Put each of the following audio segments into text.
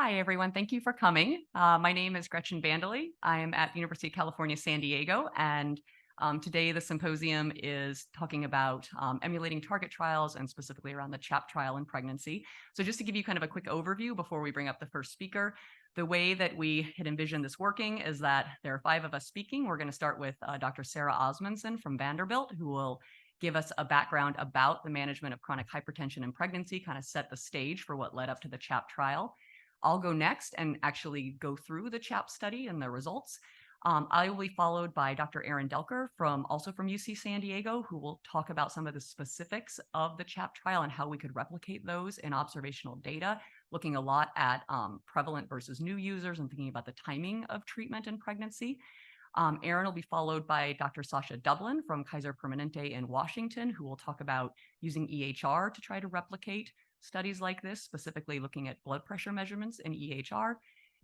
Hi, everyone. Thank you for coming. My name is Gretchen Vandely. I am at the University of California, San Diego, and today the symposium is talking about emulating target trials and specifically around the CHAP trial in pregnancy. So just to give you kind of a quick overview before we bring up the first speaker, the way that we had envisioned this working is that there are 5 of us speaking. We're going to start with Dr. Sarah Osmundson from Vanderbilt, who will give us a background about the management of chronic hypertension in pregnancy, kind of set the stage for what led up to the CHAP trial. I'll go next and actually go through the CHAP study and the results. I will be followed by Dr. Erin Delker also from UC San Diego, who will talk about some of the specifics of the CHAP trial and how we could replicate those in observational data, looking a lot at prevalent versus new users and thinking about the timing of treatment in pregnancy. Erin will be followed by Dr. Sasha Dublin from Kaiser Permanente in Washington, who will talk about using EHR to try to replicate studies like this, specifically looking at blood pressure measurements in EHR.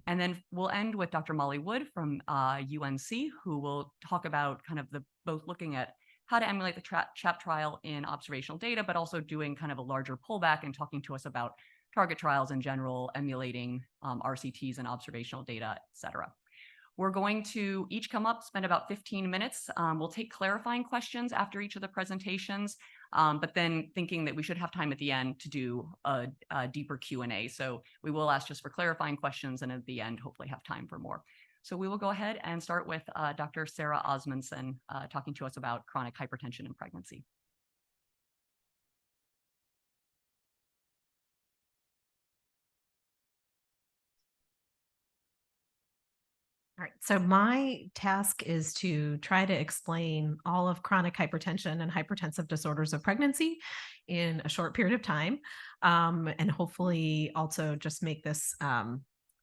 And then we'll end with Dr. Molly Wood from UNC, who will talk about kind of both looking at how to emulate the CHAP trial in observational data, but also doing kind of a larger pullback and talking to us about target trials in general, emulating RCTs and observational data, et cetera. We're going to each come up, spend about 15 minutes. We'll take clarifying questions after each of the presentations, but then thinking that we should have time at the end to do a deeper Q&A. So we will ask just for clarifying questions and at the end, hopefully have time for more. So we will go ahead and start with Dr. Sarah Osmundson talking to us about chronic hypertension in pregnancy. All right, so my task is to try to explain all of chronic hypertension and hypertensive disorders of pregnancy in a short period of time, and hopefully also just make this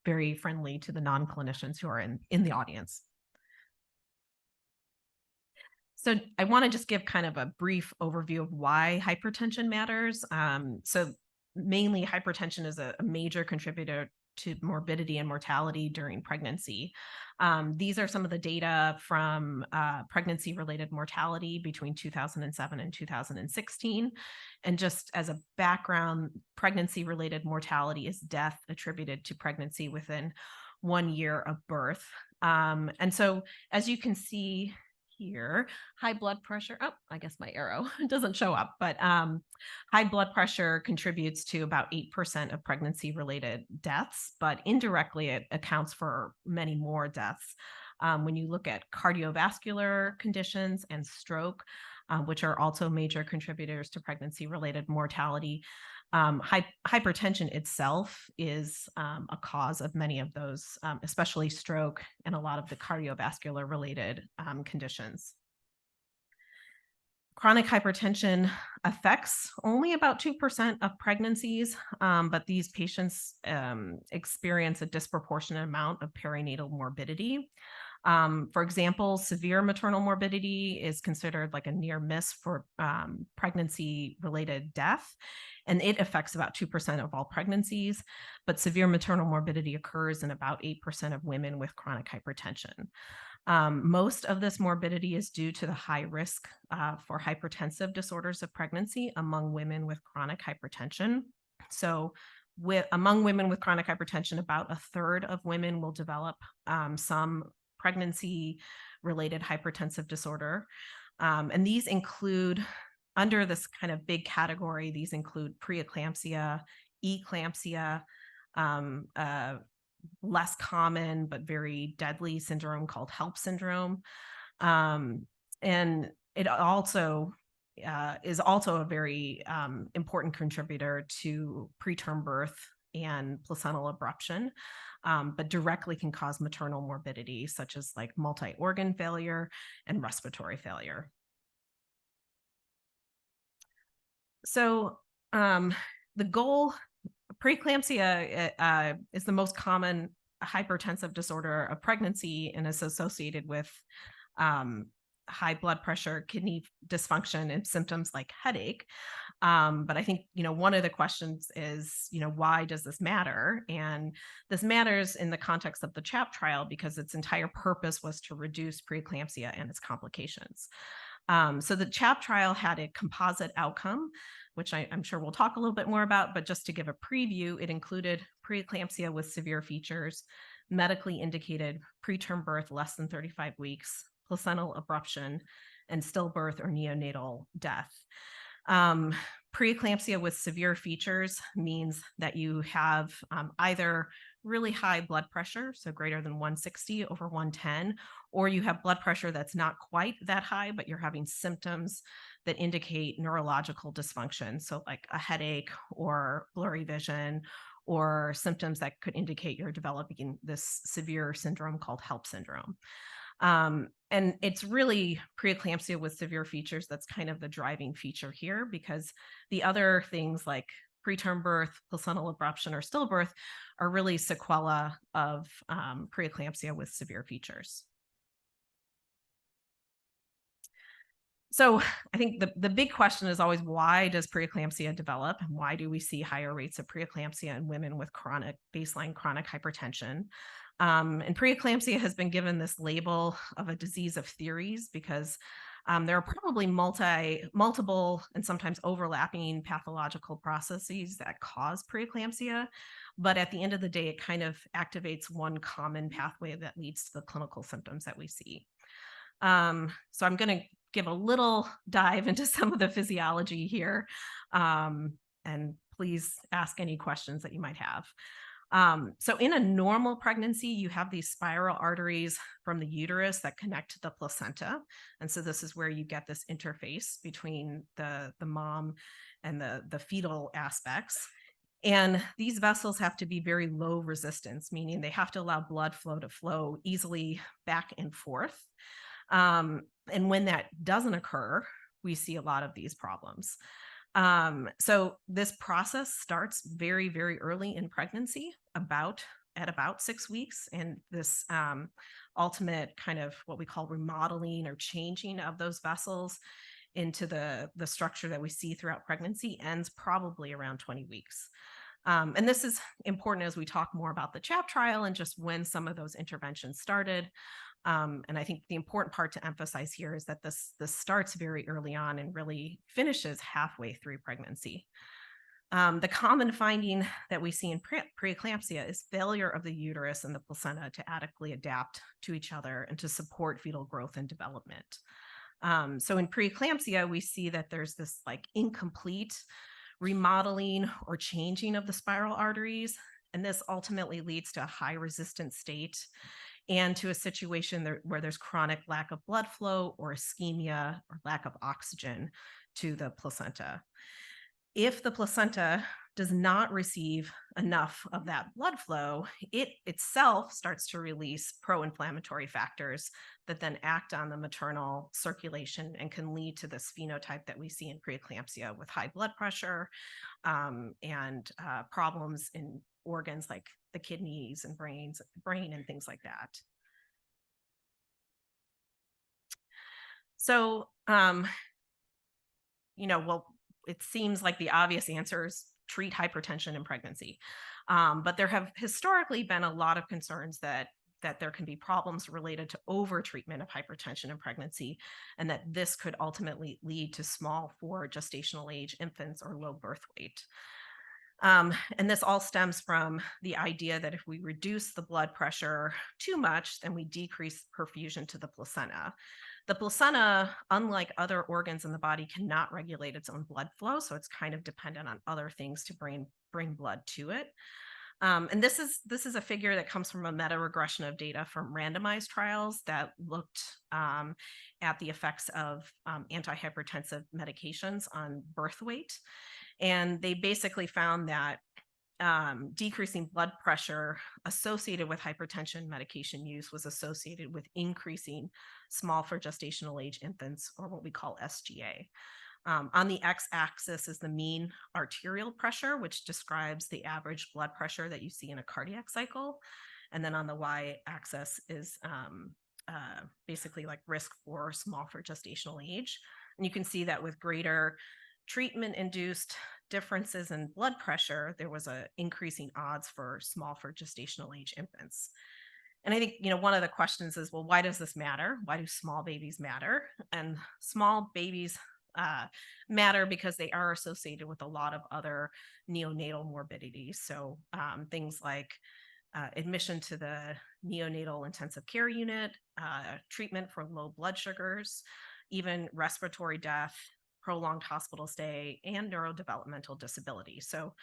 very friendly to the non-clinicians who are in the audience. So I want to just give kind of a brief overview of why hypertension matters. So mainly hypertension is a major contributor to morbidity and mortality during pregnancy. These are some of the data from pregnancy-related mortality between 2007 and 2016. And just as a background, pregnancy-related mortality is death attributed to pregnancy within 1 year of birth. And so as you can see here, high blood pressure, I guess my arrow doesn't show up, but high blood pressure contributes to about 8% of pregnancy related deaths, but indirectly it accounts for many more deaths. When you look at cardiovascular conditions and stroke, which are also major contributors to pregnancy related mortality, hypertension itself is a cause of many of those, especially stroke and a lot of the cardiovascular related conditions. Chronic hypertension affects only about 2% of pregnancies, but these patients experience a disproportionate amount of perinatal morbidity. For example, severe maternal morbidity is considered like a near miss for pregnancy-related death, and it affects about 2% of all pregnancies, but severe maternal morbidity occurs in about 8% of women with chronic hypertension. Most of this morbidity is due to the high risk for hypertensive disorders of pregnancy among women with chronic hypertension. So among women with chronic hypertension, about 1/3 of women will develop some pregnancy-related hypertensive disorder. And these include, under this kind of big category, these include preeclampsia, eclampsia, less common but very deadly syndrome called HELP syndrome. And it also is also a very important contributor to preterm birth and placental abruption, but directly can cause maternal morbidity, such as like multi-organ failure and respiratory failure. So the goal, preeclampsia is the most common hypertensive disorder of pregnancy and is associated with high blood pressure, kidney dysfunction, and symptoms like headache. But I think, one of the questions is, why does this matter? And this matters in the context of the CHAP trial because its entire purpose was to reduce preeclampsia and its complications. So the CHAP trial had a composite outcome, which I'm sure we'll talk a little bit more about, but just to give a preview, it included preeclampsia with severe features, medically indicated preterm birth less than 35 weeks, placental abruption, and stillbirth or neonatal death. Preeclampsia with severe features means that you have either really high blood pressure, so greater than 160 over 110, or you have blood pressure that's not quite that high, but you're having symptoms that indicate neurological dysfunction. So, like a headache or blurry vision, or symptoms that could indicate you're developing this severe syndrome called HELP syndrome. And it's really preeclampsia with severe features that's kind of the driving feature here, because the other things like preterm birth, placental abruption, or stillbirth are really sequela of preeclampsia with severe features. So I think the big question is always, why does preeclampsia develop? And why do we see higher rates of preeclampsia in women with baseline chronic hypertension? And preeclampsia has been given this label of a disease of theories because there are probably multiple and sometimes overlapping pathological processes that cause preeclampsia. But at the end of the day, it kind of activates one common pathway that leads to the clinical symptoms that we see. So I'm going to give a little dive into some of the physiology here. And please ask any questions that you might have. So in a normal pregnancy, you have these spiral arteries from the uterus that connect to the placenta. And so this is where you get this interface between the mom and the fetal aspects. And these vessels have to be very low resistance, meaning they have to allow blood flow to flow easily back and forth. And when that doesn't occur, we see a lot of these problems. So this process starts very, very early in pregnancy, at about 6 weeks. And this ultimate kind of what we call remodeling or changing of those vessels into the structure that we see throughout pregnancy ends probably around 20 weeks. And this is important as we talk more about the CHAP trial and just when some of those interventions started. And I think the important part to emphasize here is that this starts very early on and really finishes halfway through pregnancy. The common finding that we see in preeclampsia is failure of the uterus and the placenta to adequately adapt to each other and to support fetal growth and development. So in preeclampsia, we see that there's this like incomplete remodeling or changing of the spiral arteries, and this ultimately leads to a high resistance state and to a situation where there's chronic lack of blood flow or ischemia or lack of oxygen to the placenta. If the placenta does not receive enough of that blood flow, it itself starts to release pro-inflammatory factors that then act on the maternal circulation and can lead to this phenotype that we see in preeclampsia with high blood pressure and problems in organs like the kidneys and brain and things like that. So, well, it seems like the obvious answer is treat hypertension in pregnancy. But there have historically been a lot of concerns that there can be problems related to overtreatment of hypertension in pregnancy, and that this could ultimately lead to small for gestational age infants or low birth weight. And this all stems from the idea that if we reduce the blood pressure too much, then we decrease perfusion to the placenta. The placenta, unlike other organs in the body, cannot regulate its own blood flow, so it's kind of dependent on other things to bring blood to it. And this is a figure that comes from a meta-regression of data from randomized trials that looked at the effects of antihypertensive medications on birth weight. And they basically found that decreasing blood pressure associated with hypertension medication use was associated with increasing small for gestational age infants, or what we call SGA. On the x-axis is the mean arterial pressure, which describes the average blood pressure that you see in a cardiac cycle. And then on the y-axis is basically like risk for small for gestational age. And you can see that with greater treatment-induced differences in blood pressure, there was an increasing odds for small for gestational age infants. And I think, one of the questions is, well, why does this matter? Why do small babies matter? And small babies matter because they are associated with a lot of other neonatal morbidities. So things like admission to the neonatal intensive care unit, treatment for low blood sugars, even respiratory death, prolonged hospital stay, and neurodevelopmental disability. So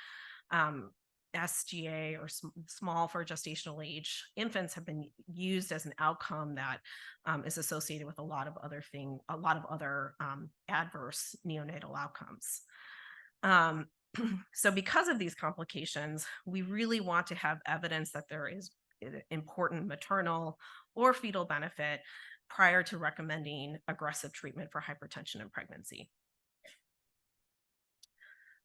SGA, or small for gestational age infants, have been used as an outcome that is associated with a lot of other adverse neonatal outcomes. So because of these complications, we really want to have evidence that there is important maternal or fetal benefit prior to recommending aggressive treatment for hypertension in pregnancy.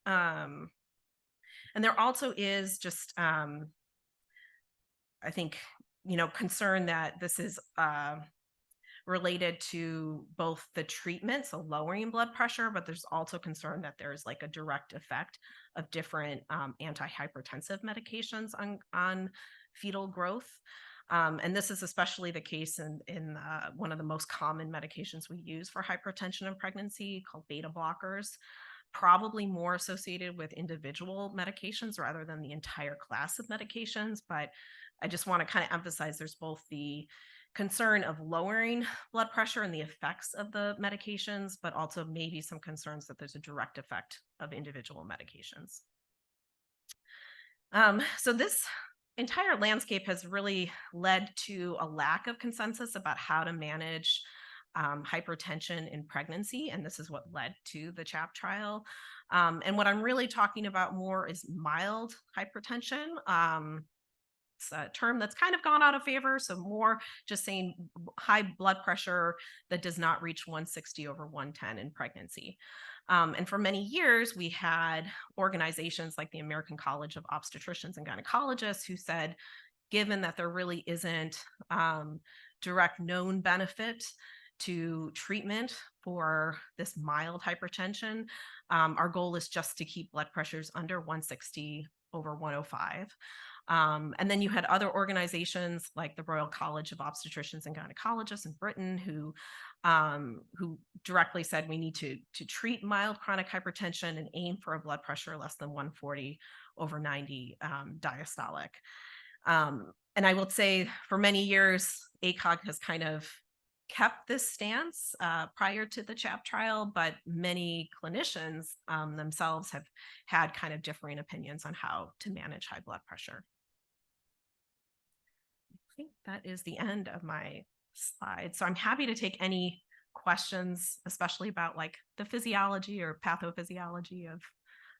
And there also is just, I think, concern that this is related to both the treatment, so lowering blood pressure, but there's also concern that there's like a direct effect of different antihypertensive medications on fetal growth. And this is especially the case in one of the most common medications we use for hypertension in pregnancy, called beta blockers, probably more associated with individual medications rather than the entire class of medications. But I just want to kind of emphasize there's both the concern of lowering blood pressure and the effects of the medications, but also maybe some concerns that there's a direct effect of individual medications. So this entire landscape has really led to a lack of consensus about how to manage hypertension in pregnancy, and this is what led to the CHAP trial. And what I'm really talking about more is mild hypertension. It's a term that's kind of gone out of favor, so more just saying high blood pressure that does not reach 160/110 in pregnancy. And for many years, we had organizations like the American College of Obstetricians and Gynecologists who said, given that there really isn't direct known benefit to treatment for this mild hypertension, our goal is just to keep blood pressures under 160/105. And then you had other organizations like the Royal College of Obstetricians and Gynecologists in Britain who directly said we need to treat mild chronic hypertension and aim for a blood pressure less than 140/90 diastolic. And I will say for many years, ACOG has kind of kept this stance prior to the CHAP trial, but many clinicians themselves have had kind of differing opinions on how to manage high blood pressure. I think that is the end of my slide. So I'm happy to take any questions, especially about like the physiology or pathophysiology of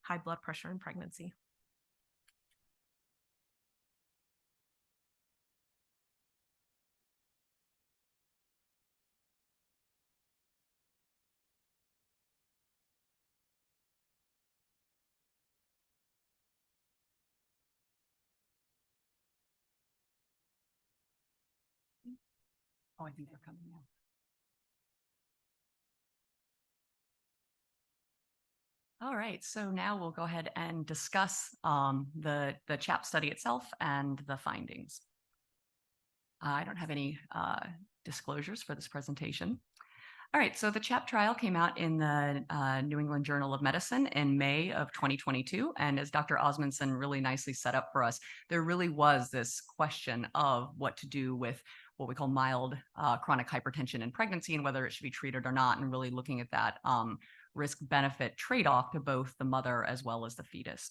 high blood pressure in pregnancy. Oh, I think they're coming now. All right, so now we'll go ahead and discuss the CHAP study itself and the findings. I don't have any disclosures for this presentation. All right, so the CHAP trial came out in the New England Journal of Medicine in May of 2022. And as Dr. Osmundson really nicely set up for us, there really was this question of what to do with what we call mild chronic hypertension in pregnancy and whether it should be treated or not, and really looking at that risk-benefit trade-off to both the mother as well as the fetus.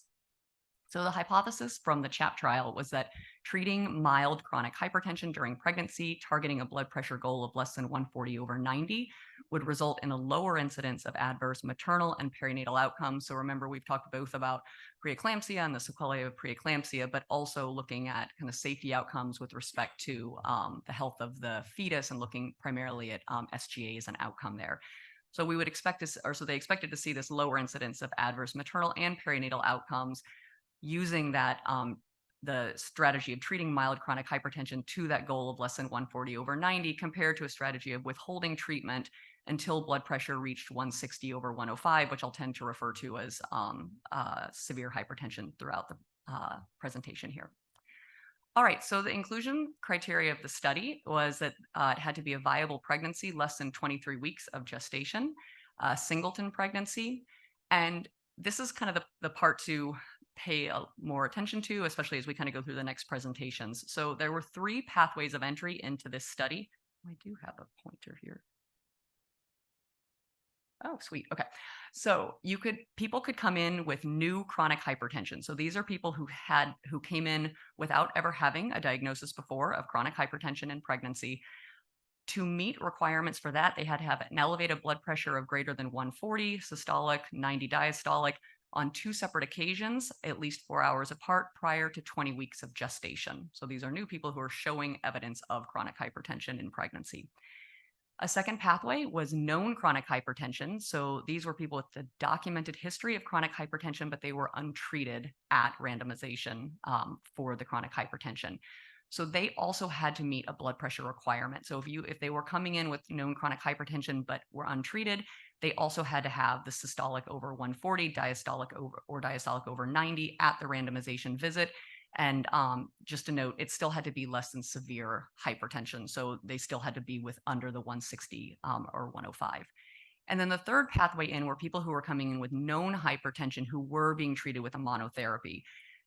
So the hypothesis from the CHAP trial was that treating mild chronic hypertension during pregnancy, targeting a blood pressure goal of less than 140/90, would result in a lower incidence of adverse maternal and perinatal outcomes. So remember, we've talked both about preeclampsia and the sequelae of preeclampsia, but also looking at kind of safety outcomes with respect to the health of the fetus and looking primarily at SGA as an outcome there. So we would expect this, or so they expected to see this lower incidence of adverse maternal and perinatal outcomes using that the strategy of treating mild chronic hypertension to that goal of less than 140/90 compared to a strategy of withholding treatment until blood pressure reached 160/105, which I'll tend to refer to as severe hypertension throughout the presentation here. All right, so the inclusion criteria of the study was that it had to be a viable pregnancy, less than 23 weeks of gestation, singleton pregnancy. And this is kind of the part to pay more attention to, especially as we kind of go through the next presentations. So there were 3 pathways of entry into this study. I do have a pointer here. Oh, sweet. Okay. So people could come in with new chronic hypertension. So these are people who came in without ever having a diagnosis before of chronic hypertension in pregnancy. To meet requirements for that, they had to have an elevated blood pressure of greater than 140 systolic, 90 diastolic on 2 separate occasions, at least 4 hours apart prior to 20 weeks of gestation. So these are new people who are showing evidence of chronic hypertension in pregnancy. A second pathway was known chronic hypertension. So these were people with a documented history of chronic hypertension, but they were untreated at randomization for the chronic hypertension. So they also had to meet a blood pressure requirement. So if they were coming in with known chronic hypertension but were untreated, they also had to have the systolic over 140, diastolic over 90 at the randomization visit. And just a note, it still had to be less than severe hypertension. So they still had to be with under the 160 or 105. And then the third pathway in were people who were coming in with known hypertension who were being treated with a monotherapy.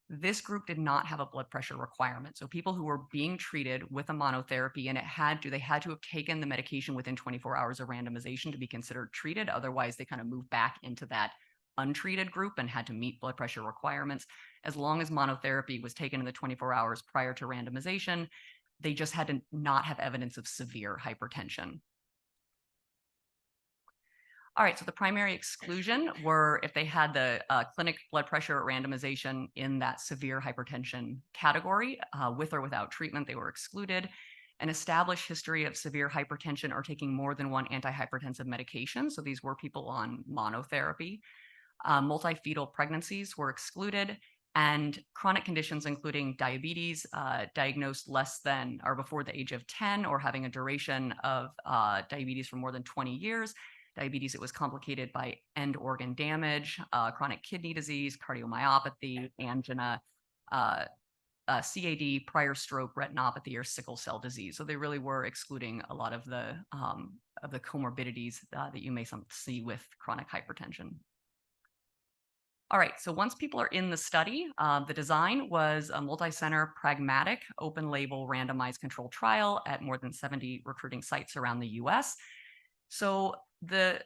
This group did not have a blood pressure requirement. So people who were being treated with a monotherapy, and they had to have taken the medication within 24 hours of randomization to be considered treated. Otherwise, they kind of moved back into that untreated group and had to meet blood pressure requirements. As long as monotherapy was taken in the 24 hours prior to randomization, they just had to not have evidence of severe hypertension. All right, so the primary exclusion were if they had the clinic blood pressure randomization in that severe hypertension category, with or without treatment, they were excluded. An established history of severe hypertension or taking more than one antihypertensive medication. So these were people on monotherapy. Multifetal pregnancies were excluded, and chronic conditions including diabetes diagnosed less than or before the age of 10 or having a duration of diabetes for more than 20 years. Diabetes that was complicated by end organ damage, chronic kidney disease, cardiomyopathy, angina, CAD, prior stroke, retinopathy, or sickle cell disease. So they really were excluding a lot of the comorbidities that you may see with chronic hypertension. All right, so once people are in the study, the design was a multi-center, pragmatic, open-label, randomized controlled trial at more than 70 recruiting sites around the U.S. So the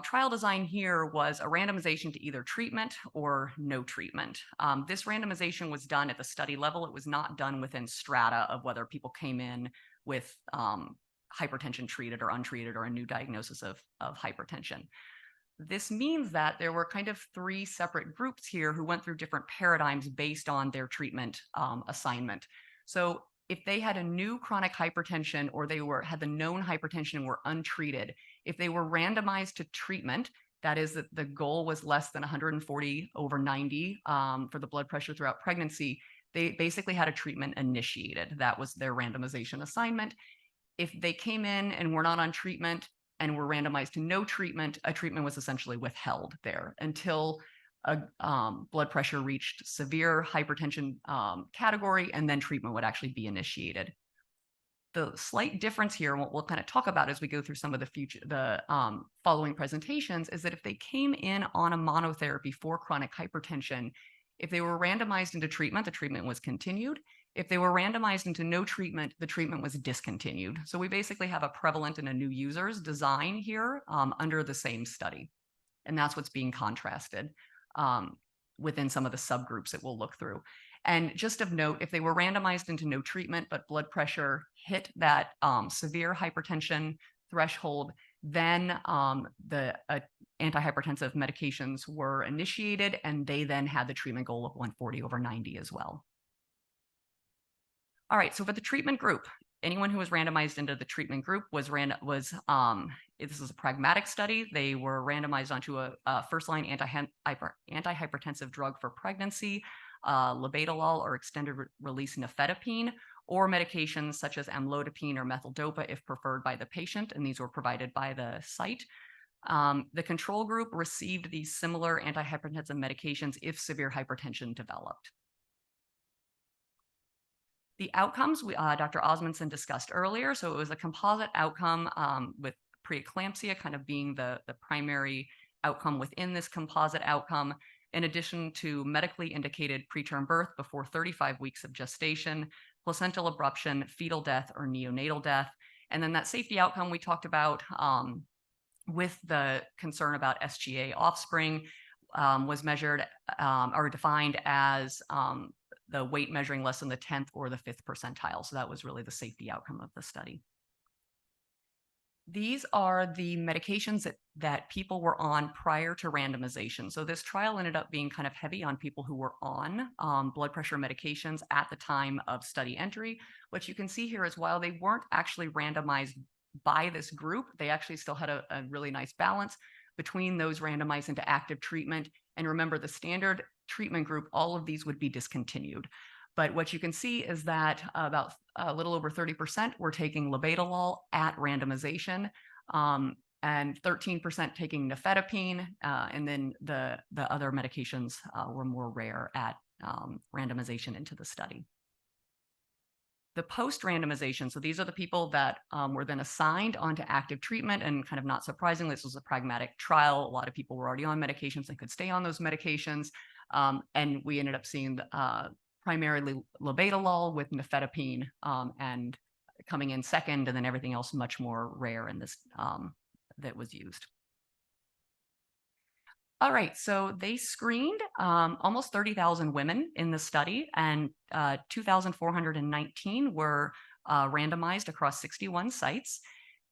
trial design here was a randomization to either treatment or no treatment. This randomization was done at the study level. It was not done within strata of whether people came in with hypertension treated or untreated or a new diagnosis of hypertension. This means that there were kind of 3 separate groups here who went through different paradigms based on their treatment assignment. So if they had a new chronic hypertension or they had the known hypertension and were untreated, if they were randomized to treatment, that is that the goal was less than 140 over 90 for the blood pressure throughout pregnancy, they basically had a treatment initiated. That was their randomization assignment. If they came in and were not on treatment and were randomized to no treatment, a treatment was essentially withheld there until a blood pressure reached severe hypertension category, and then treatment would actually be initiated. The slight difference here, and what we'll kind of talk about as we go through some of the following presentations, is that if they came in on a monotherapy for chronic hypertension, if they were randomized into treatment, the treatment was continued. If they were randomized into no treatment, the treatment was discontinued. So we basically have a prevalent and a new users design here under the same study. And that's what's being contrasted within some of the subgroups that we'll look through. And just of note, if they were randomized into no treatment, but blood pressure hit that severe hypertension threshold, then the antihypertensive medications were initiated, and they then had the treatment goal of 140 over 90 as well. All right, so for the treatment group, anyone who was randomized into the treatment group this is a pragmatic study. They were randomized onto a first-line antihypertensive drug for pregnancy, labetalol or extended-release nifedipine, or medications such as amlodipine or methyldopa if preferred by the patient, and these were provided by the site. The control group received these similar antihypertensive medications if severe hypertension developed. The outcomes Dr. Osmondson discussed earlier. So it was a composite outcome with preeclampsia kind of being the primary outcome within this composite outcome, in addition to medically indicated preterm birth before 35 weeks of gestation, placental abruption, fetal death, or neonatal death. And then that safety outcome we talked about with the concern about SGA offspring was measured or defined as the weight measuring less than the 10th or the 5th percentile. So that was really the safety outcome of the study. These are the medications that people were on prior to randomization. So this trial ended up being kind of heavy on people who were on blood pressure medications at the time of study entry. What you can see here is while they weren't actually randomized by this group, they actually still had a really nice balance between those randomized into active treatment. And remember, the standard treatment group, all of these would be discontinued. But what you can see is that about a little over 30% were taking labetalol at randomization, and 13% taking nifedipine, and then the other medications were more rare at randomization into the study. The post-randomization, so these are the people that were then assigned onto active treatment, and kind of not surprisingly, this was a pragmatic trial. A lot of people were already on medications and could stay on those medications, and we ended up seeing primarily labetalol with nifedipine and coming in second, and then everything else much more rare in this that was used. All right, so they screened almost 30,000 women in the study, and 2,419 were randomized across 61 sites.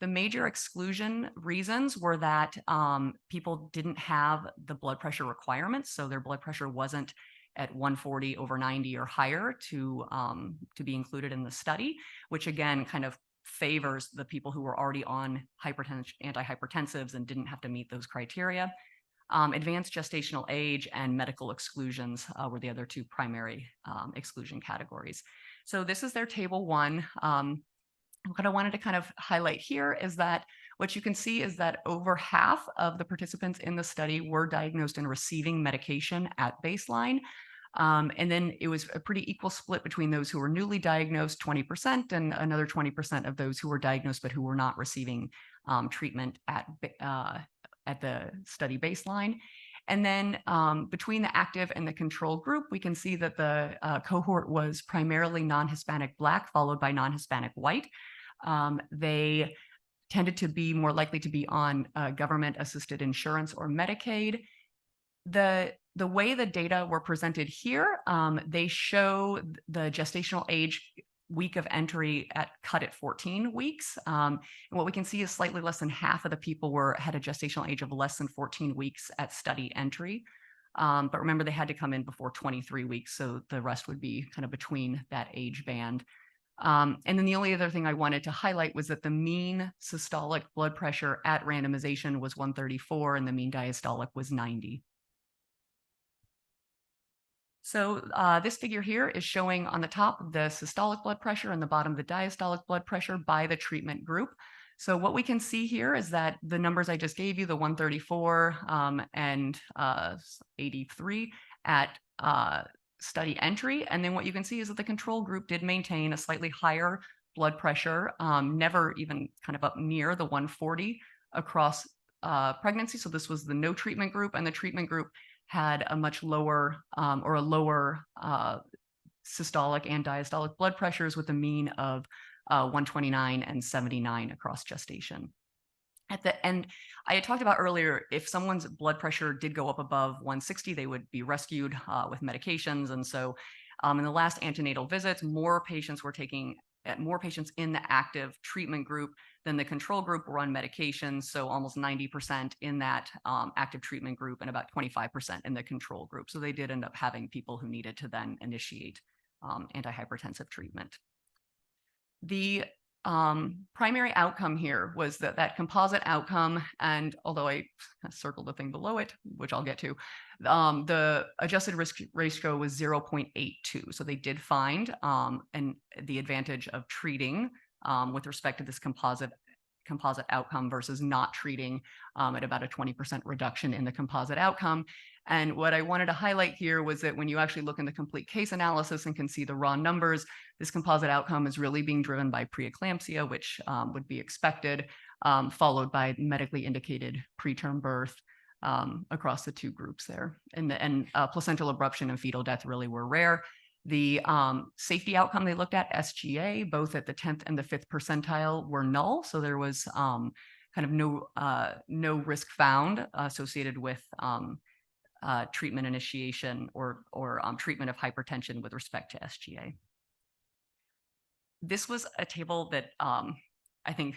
The major exclusion reasons were that people didn't have the blood pressure requirements, so their blood pressure wasn't at 140 over 90 or higher to be included in the study, which again kind of favors the people who were already on antihypertensives and didn't have to meet those criteria. Advanced gestational age and medical exclusions were the other two primary exclusion categories. So this is their table one. What I wanted to kind of highlight here is that what you can see is that over half of the participants in the study were diagnosed and receiving medication at baseline. And then it was a pretty equal split between those who were newly diagnosed, 20%, and another 20% of those who were diagnosed but who were not receiving treatment at the study baseline. And then between the active and the control group, we can see that the cohort was primarily non-Hispanic Black, followed by non-Hispanic White. They tended to be more likely to be on government-assisted insurance or Medicaid. The way the data were presented here, they show the gestational age week of entry cut at 14 weeks. And what we can see is slightly less than half of the people had a gestational age of less than 14 weeks at study entry. But remember, they had to come in before 23 weeks, so the rest would be kind of between that age band. And then the only other thing I wanted to highlight was that the mean systolic blood pressure at randomization was 134 and the mean diastolic was 90. So this figure here is showing on the top the systolic blood pressure and the bottom the diastolic blood pressure by the treatment group. So what we can see here is that the numbers I just gave you, the 134 and 83 at study entry. And then what you can see is that the control group did maintain a slightly higher blood pressure, never even kind of up near the 140 across pregnancy. So this was the no treatment group, and the treatment group had a much lower or a lower systolic and diastolic blood pressures with a mean of 129 and 79 across gestation. At the end, I had talked about earlier, if someone's blood pressure did go up above 160, they would be rescued with medications. And so in the last antenatal visits, more patients in the active treatment group than the control group were on medications. So almost 90% in that active treatment group and about 25% in the control group. So they did end up having people who needed to then initiate antihypertensive treatment. The primary outcome here was that composite outcome, and although I circled the thing below it, which I'll get to, the adjusted risk ratio was 0.82. So they did find the advantage of treating with respect to this composite composite outcome versus not treating at about a 20% reduction in the composite outcome. And what I wanted to highlight here was that when you actually look in the complete case analysis and can see the raw numbers, this composite outcome is really being driven by preeclampsia, which would be expected, followed by medically indicated preterm birth across the two groups there. And placental abruption and fetal death really were rare. The safety outcome they looked at, SGA, both at the 10th and the 5th percentile were null. So there was kind of no risk found associated with treatment initiation or treatment of hypertension with respect to SGA. This was a table that I think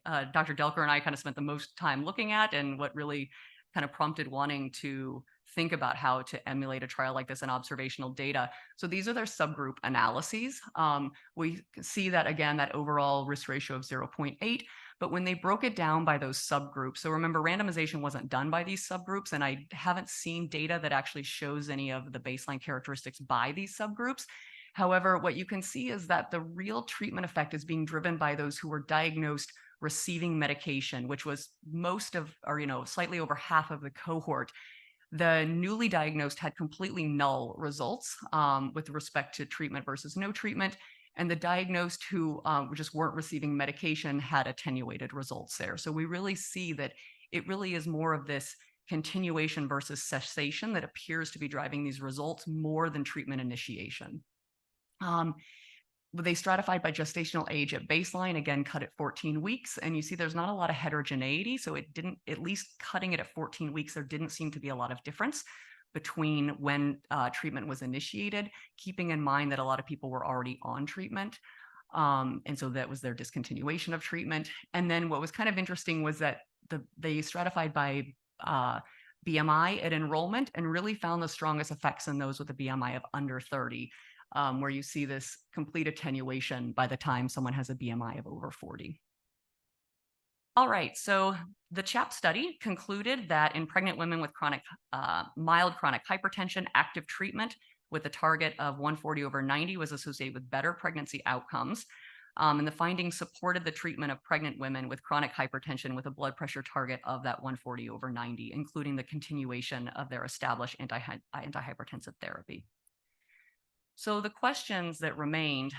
Dr. Delker and I kind of spent the most time looking at, and what really kind of prompted wanting to think about how to emulate a trial like this in observational data. So these are their subgroup analyses. We see that, again, that overall risk ratio of 0.8. But when they broke it down by those subgroups, so remember, randomization wasn't done by these subgroups, and I haven't seen data that actually shows any of the baseline characteristics by these subgroups. However, what you can see is that the real treatment effect is being driven by those who were diagnosed receiving medication, which was most of, or slightly over half of the cohort. The newly diagnosed had completely null results with respect to treatment versus no treatment. And the diagnosed who just weren't receiving medication had attenuated results there. So we really see that it really is more of this continuation versus cessation that appears to be driving these results more than treatment initiation. They stratified by gestational age at baseline, again, cut at 14 weeks. And you see there's not a lot of heterogeneity. So it didn't, at least cutting it at 14 weeks, there didn't seem to be a lot of difference between when treatment was initiated, keeping in mind that a lot of people were already on treatment. And so that was their discontinuation of treatment. And then what was kind of interesting was that they stratified by BMI at enrollment and really found the strongest effects in those with a BMI of under 30. Where you see this complete attenuation by the time someone has a BMI of over 40. All right, so the CHAP study concluded that in pregnant women with mild chronic hypertension, active treatment with a target of 140/90 was associated with better pregnancy outcomes. And the findings supported the treatment of pregnant women with chronic hypertension with a blood pressure target of that 140/90, including the continuation of their established antihypertensive therapy. So the questions that remained,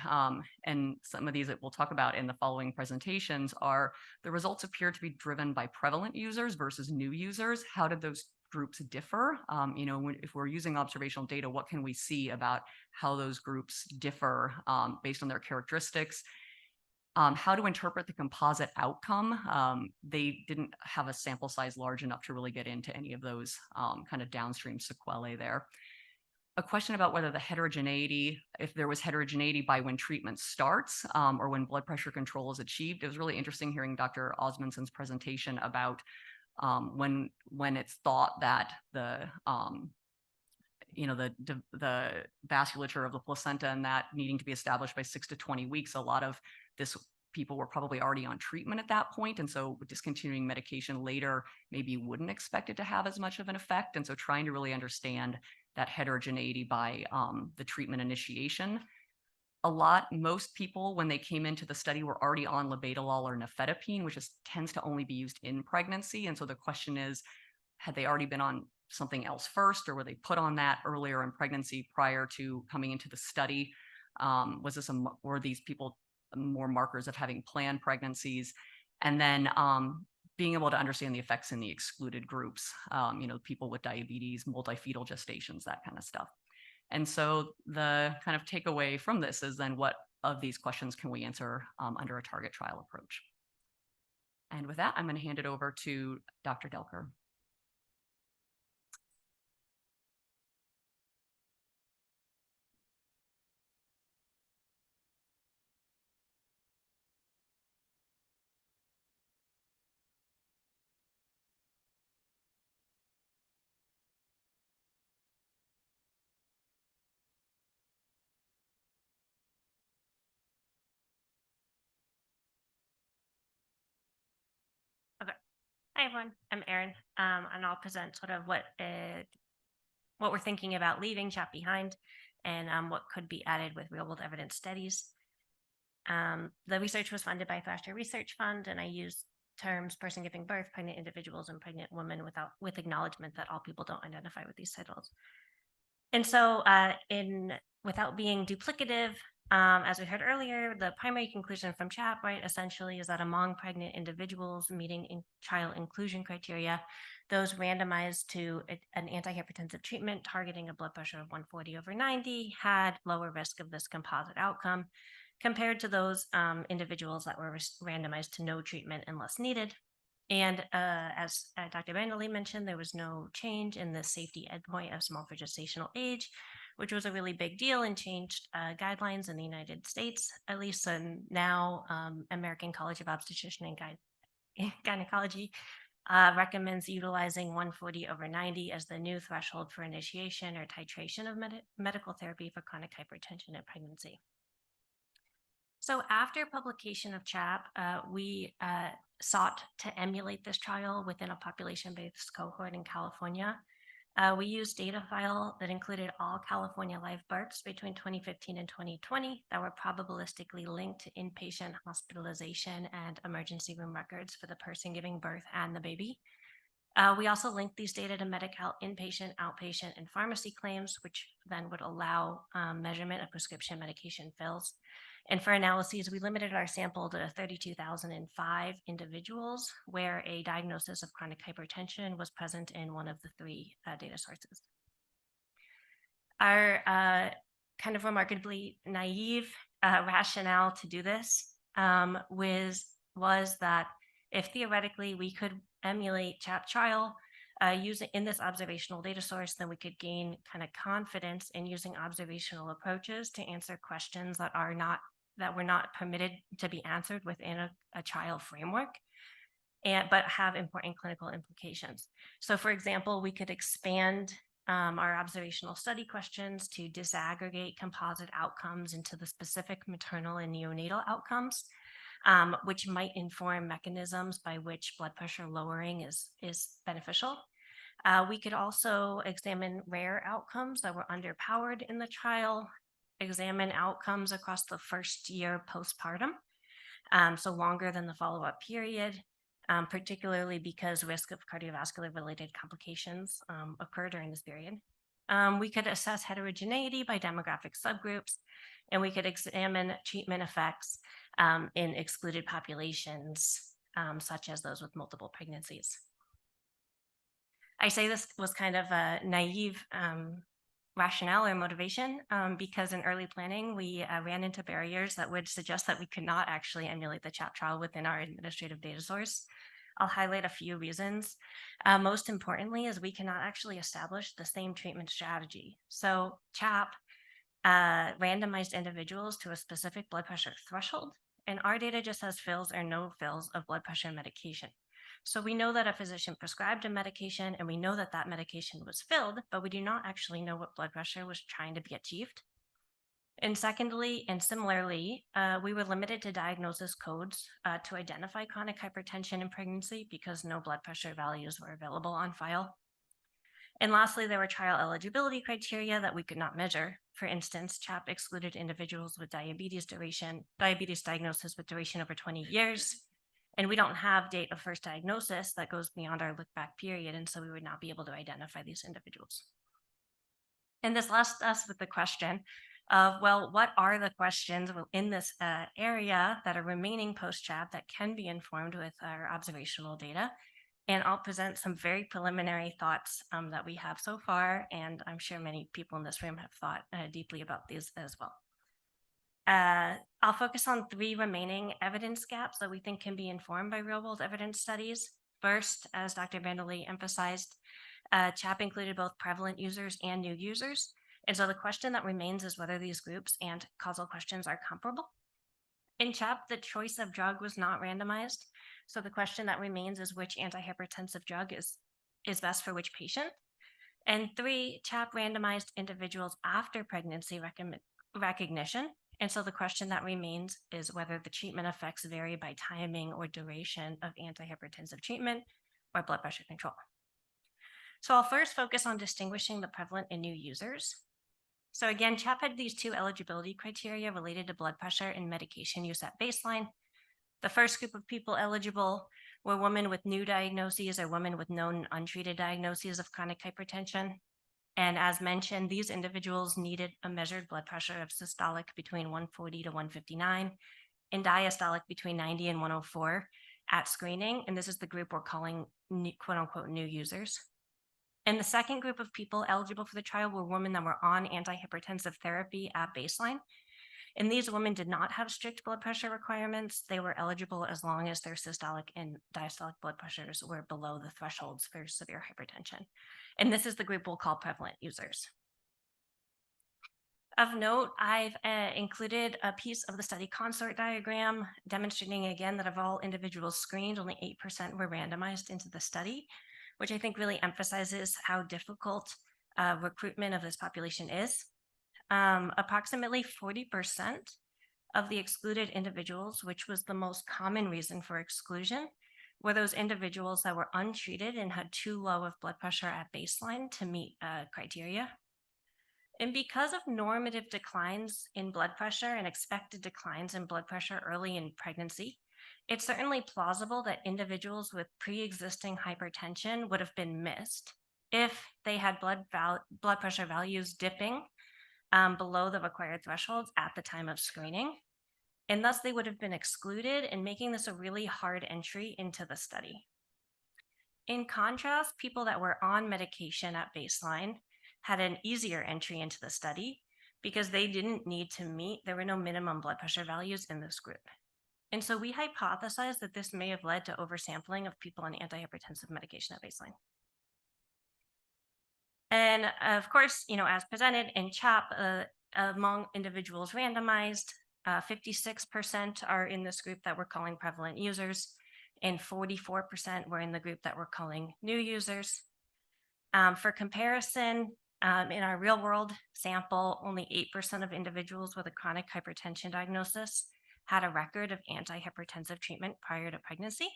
and some of these that we'll talk about in the following presentations, are the results appear to be driven by prevalent users versus new users. How did those groups differ? If we're using observational data, what can we see about how those groups differ based on their characteristics? How to interpret the composite outcome. They didn't have a sample size large enough to really get into any of those kind of downstream sequelae there. A question about whether the heterogeneity, if there was heterogeneity by when treatment starts or when blood pressure control is achieved. It was really interesting hearing Dr. Osmundson's presentation about when it's thought that the vasculature of the placenta and that needing to be established by 6 to 20 weeks. A lot of this people were probably already on treatment at that point. And so discontinuing medication later, maybe you wouldn't expect it to have as much of an effect. And so trying to really understand that heterogeneity by the treatment initiation. Most people, when they came into the study, were already on labetalol or nifedipine, which tends to only be used in pregnancy. And so the question is, had they already been on something else first, or were they put on that earlier in pregnancy prior to coming into the study? Were these people more markers of having planned pregnancies? And then being able to understand the effects in the excluded groups, people with diabetes, multifetal gestations, that kind of stuff. And so the kind of takeaway from this is then what of these questions can we answer under a target trial approach? And with that, I'm going to hand it over to Dr. Delker. Hi everyone, I'm Erin, and I'll present sort of what we're thinking about leaving CHAP behind and what could be added with real-world evidence studies. The research was funded by Thrasher Research Fund, and I used terms person giving birth, pregnant individuals, and pregnant women with acknowledgement that all people don't identify with these titles. And so without being duplicative, as we heard earlier, the primary conclusion from CHAP, right, essentially is that among pregnant individuals meeting trial inclusion criteria, those randomized to an antihypertensive treatment targeting a blood pressure of 140/90 had lower risk of this composite outcome compared to those individuals that were randomized to no treatment unless needed. And as Dr. Vanderlee mentioned, there was no change in the safety endpoint of small for gestational age, which was a really big deal and changed guidelines in the United States, at least. And now American College of Obstetrician and Gynecology recommends utilizing 140/90 as the new threshold for initiation or titration of medical therapy for chronic hypertension in pregnancy. So after publication of CHAP, we sought to emulate this trial within a population-based cohort in California. We used data file that included all California live births between 2015 and 2020 that were probabilistically linked to inpatient hospitalization and emergency room records for the person giving birth and the baby. We also linked these data to Medi-Cal inpatient, outpatient, and pharmacy claims, which then would allow measurement of prescription medication fills. And for analyses, we limited our sample to 32,005 individuals where a diagnosis of chronic hypertension was present in one of the three data sources. Our kind of remarkably naive rationale to do this was that if theoretically we could emulate CHAP trial using in this observational data source, then we could gain kind of confidence in using observational approaches to answer questions that were not permitted to be answered within a trial framework, but have important clinical implications. So for example, we could expand our observational study questions to disaggregate composite outcomes into the specific maternal and neonatal outcomes, which might inform mechanisms by which blood pressure lowering is beneficial. We could also examine rare outcomes that were underpowered in the trial, examine outcomes across the first year postpartum, so longer than the follow-up period, particularly because risk of cardiovascular related complications occur during this period. We could assess heterogeneity by demographic subgroups, and we could examine treatment effects in excluded populations, such as those with multiple pregnancies. I say this was kind of a naive rationale or motivation because in early planning, we ran into barriers that would suggest that we could not actually emulate the CHAP trial within our administrative data source. I'll highlight a few reasons. Most importantly is we cannot actually establish the same treatment strategy. So CHAP randomized individuals to a specific blood pressure threshold, and our data just has fills or no fills of blood pressure medication. So we know that a physician prescribed a medication and we know that that medication was filled, but we do not actually know what blood pressure was trying to be achieved. And secondly, and similarly, we were limited to diagnosis codes to identify chronic hypertension in pregnancy because no blood pressure values were available on file. And lastly, there were trial eligibility criteria that we could not measure. For instance, CHAP excluded individuals with diabetes diagnosis with duration over 20 years. And we don't have date of first diagnosis that goes beyond our look back period. And so we would not be able to identify these individuals. And this left us with the question of, well, what are the questions in this area that are remaining post-CHAP that can be informed with our observational data? And I'll present some very preliminary thoughts that we have so far. And I'm sure many people in this room have thought deeply about these as well. I'll focus on three remaining evidence gaps that we think can be informed by real-world evidence studies. First, as Dr. Vanderlee emphasized, CHAP included both prevalent users and new users. And so the question that remains is whether these groups and causal questions are comparable. In CHAP, the choice of drug was not randomized. So the question that remains is which antihypertensive drug is best for which patient. And three, CHAP randomized individuals after pregnancy recognition. And so the question that remains is whether the treatment effects vary by timing or duration of antihypertensive treatment or blood pressure control. So I'll first focus on distinguishing the prevalent and new users. So again, CHAP had these two eligibility criteria related to blood pressure and medication use at baseline. The first group of people eligible were women with new diagnoses or women with known untreated diagnoses of chronic hypertension. And as mentioned, these individuals needed a measured blood pressure of systolic between 140 to 159 and diastolic between 90 and 104 at screening. And this is the group we're calling quote unquote new users. And the second group of people eligible for the trial were women that were on antihypertensive therapy at baseline. And these women did not have strict blood pressure requirements. They were eligible as long as their systolic and diastolic blood pressures were below the thresholds for severe hypertension. And this is the group we'll call prevalent users. Of note, I've included a piece of the study consort diagram demonstrating again that of all individuals screened, only 8% were randomized into the study, which I think really emphasizes how difficult recruitment of this population is. Approximately 40% of the excluded individuals, which was the most common reason for exclusion, were those individuals that were untreated and had too low of blood pressure at baseline to meet criteria. And because of normative declines in blood pressure and expected declines in blood pressure early in pregnancy, it's certainly plausible that individuals with pre-existing hypertension would have been missed if they had blood pressure values dipping below the required thresholds at the time of screening. And thus they would have been excluded and making this a really hard entry into the study. In contrast, people that were on medication at baseline had an easier entry into the study because they didn't need to meet, there were no minimum blood pressure values in this group. And so we hypothesize that this may have led to oversampling of people on antihypertensive medication at baseline. And of course, as presented in CHAP, among individuals randomized, 56% are in this group that we're calling prevalent users, and 44% were in the group that we're calling new users. For comparison, in our real world sample, only 8% of individuals with a chronic hypertension diagnosis had a record of antihypertensive treatment prior to pregnancy.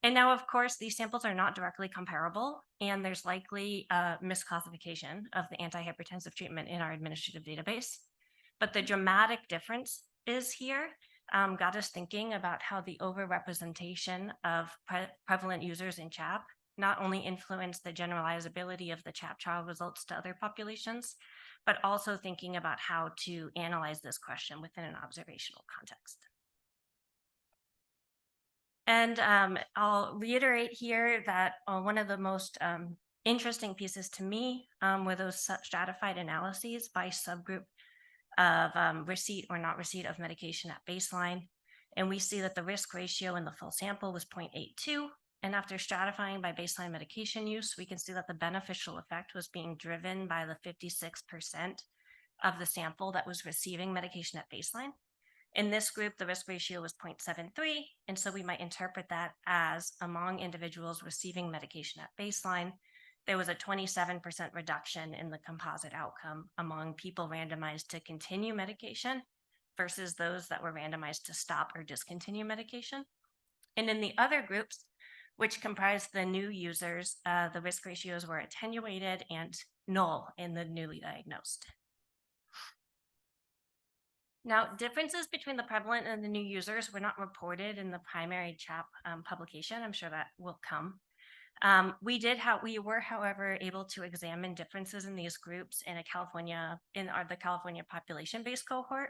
And now, of course, these samples are not directly comparable, and there's likely a misclassification of the antihypertensive treatment in our administrative database. But the dramatic difference is here got us thinking about how the overrepresentation of prevalent users in CHAP not only influence the generalizability of the CHAP trial results to other populations, but also thinking about how to analyze this question within an observational context. And I'll reiterate here that one of the most interesting pieces to me were those stratified analyses by subgroup of receipt or not receipt of medication at baseline. And we see that the risk ratio in the full sample was 0.82. And after stratifying by baseline medication use, we can see that the beneficial effect was being driven by the 56% of the sample that was receiving medication at baseline. In this group, the risk ratio was 0.73. And so we might interpret that as among individuals receiving medication at baseline, there was a 27% reduction in the composite outcome among people randomized to continue medication versus those that were randomized to stop or discontinue medication. And in the other groups, which comprised the new users, the risk ratios were attenuated and null in the newly diagnosed. Now, differences between the prevalent and the new users were not reported in the primary CHAP publication. I'm sure that will come. We were, however, able to examine differences in these groups in the California population-based cohort.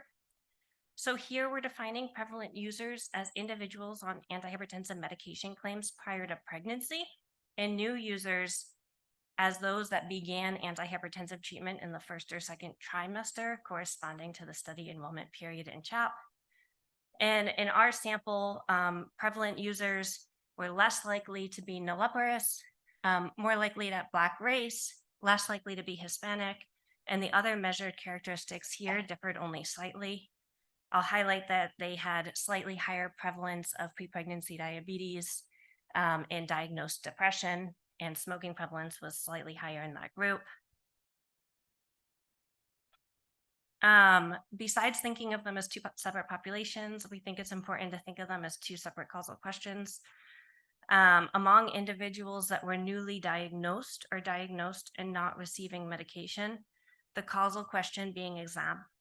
So here we're defining prevalent users as individuals on antihypertensive medication claims prior to pregnancy, and new users as those that began antihypertensive treatment in the first or second trimester corresponding to the study enrollment period in CHAP. And in our sample, prevalent users were less likely to be nulliparous, more likely to have Black race, less likely to be Hispanic, and the other measured characteristics here differed only slightly. I'll highlight that they had slightly higher prevalence of pre-pregnancy diabetes and diagnosed depression, and smoking prevalence was slightly higher in that group. Besides thinking of them as two separate populations, we think it's important to think of them as two separate causal questions. Among individuals that were newly diagnosed or diagnosed and not receiving medication, the causal question being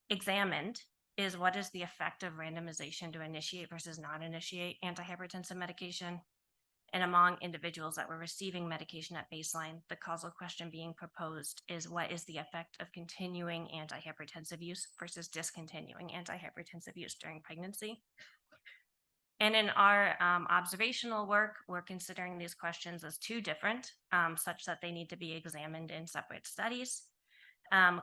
examined is what is the effect of randomization to initiate versus not initiate antihypertensive medication? And among individuals that were receiving medication at baseline, the causal question being proposed is, what is the effect of continuing antihypertensive use versus discontinuing antihypertensive use during pregnancy? And in our observational work, we're considering these questions as two different, such that they need to be examined in separate studies.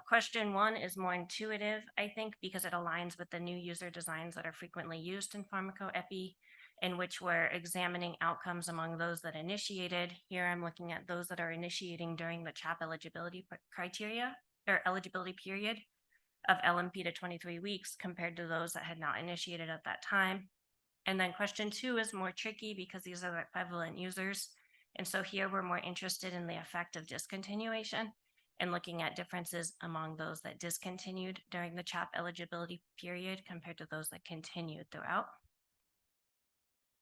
Question one is more intuitive, I think, because it aligns with the new user designs that are frequently used in pharmacoepi, in which we're examining outcomes among those that initiated. Here I'm looking at those that are initiating during the CHAP eligibility criteria or eligibility period of LMP to 23 weeks compared to those that had not initiated at that time. And then question two is more tricky because these are the prevalent users. And so here we're more interested in the effect of discontinuation and looking at differences among those that discontinued during the CHAP eligibility period compared to those that continued throughout.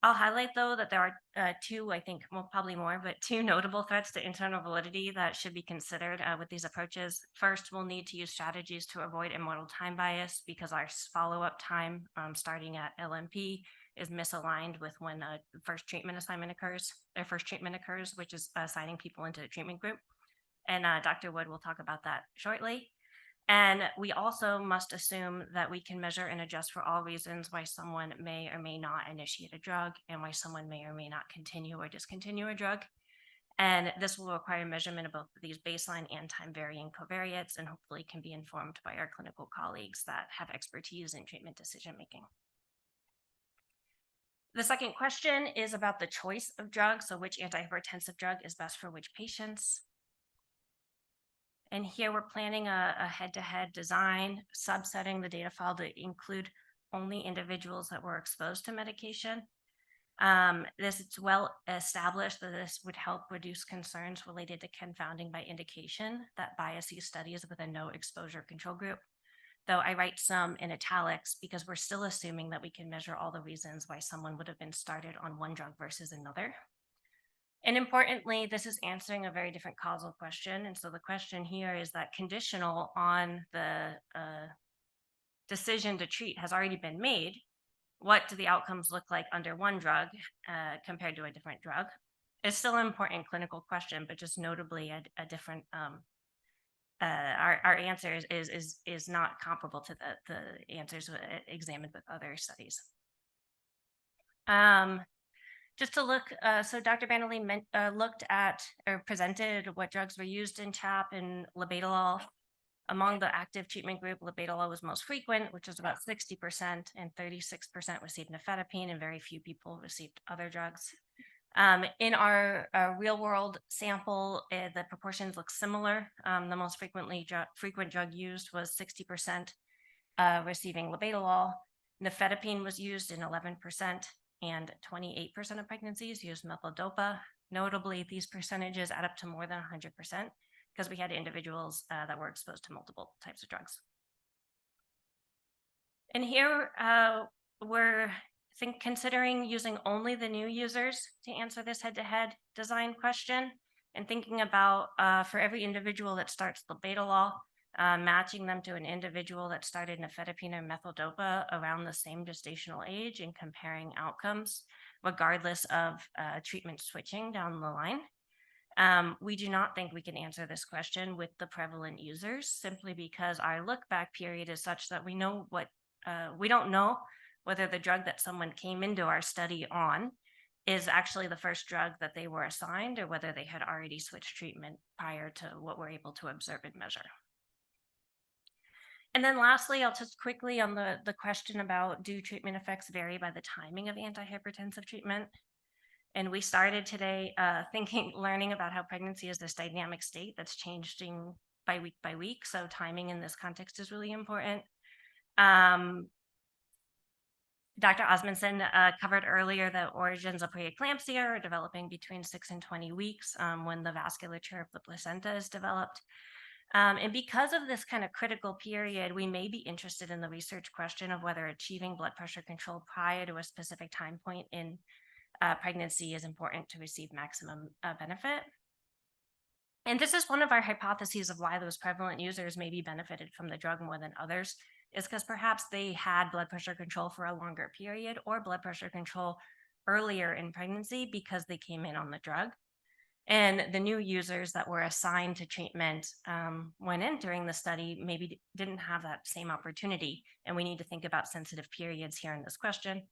I'll highlight, though, that there are two, I think, well, probably more, but two notable threats to internal validity that should be considered with these approaches. First, we'll need to use strategies to avoid immortal time bias because our follow-up time starting at LMP is misaligned with when first treatment occurs, which is assigning people into the treatment group. And Dr. Wood will talk about that shortly. And we also must assume that we can measure and adjust for all reasons why someone may or may not initiate a drug and why someone may or may not continue or discontinue a drug. And this will require measurement of both these baseline and time varying covariates, and hopefully can be informed by our clinical colleagues that have expertise in treatment decision making. The second question is about the choice of drugs. So which antihypertensive drug is best for which patients? And here we're planning a head-to-head design, subsetting the data file to include only individuals that were exposed to medication. It's well established that this would help reduce concerns related to confounding by indication that bias these studies with a no exposure control group. Though I write some in italics because we're still assuming that we can measure all the reasons why someone would have been started on one drug versus another. And importantly, this is answering a very different causal question. And so the question here is that conditional on the decision to treat has already been made. What do the outcomes look like under one drug compared to a different drug? It's still an important clinical question, but just notably a different, our answer is not comparable to the answers examined with other studies. Just to look, so Dr. Bandley looked at or presented what drugs were used in CHAP and labetalol. Among the active treatment group, labetalol was most frequent, which was about 60%, and 36% received nifedipine, and very few people received other drugs. In our real world sample, the proportions look similar. The most frequent drug used was 60% receiving labetalol. Nifedipine was used in 11%. And 28% of pregnancies used methyldopa. Notably, these percentages add up to more than 100% because we had individuals that were exposed to multiple types of drugs. And here we're considering using only the new users to answer this head-to-head design question, and thinking about for every individual that starts labetalol, matching them to an individual that started nifedipine or methyldopa around the same gestational age and comparing outcomes, regardless of treatment switching down the line. We do not think we can answer this question with the prevalent users simply because our look back period is such that we don't know whether the drug that someone came into our study on is actually the first drug that they were assigned or whether they had already switched treatment prior to what we're able to observe and measure. And then lastly, I'll touch quickly on the question about, do treatment effects vary by the timing of antihypertensive treatment? And we started today learning about how pregnancy is this dynamic state that's changing by week. So timing in this context is really important. Dr. Osmundson covered earlier the origins of preeclampsia are developing between 6 and 20 weeks when the vasculature of the placenta is developed. And because of this kind of critical period, we may be interested in the research question of whether achieving blood pressure control prior to a specific time point in pregnancy is important to receive maximum benefit. And this is one of our hypotheses of why those prevalent users may be benefited from the drug more than others, is because perhaps they had blood pressure control for a longer period or blood pressure control earlier in pregnancy because they came in on the drug. And the new users that were assigned to treatment when entering the study maybe didn't have that same opportunity. And we need to think about sensitive periods here in this question.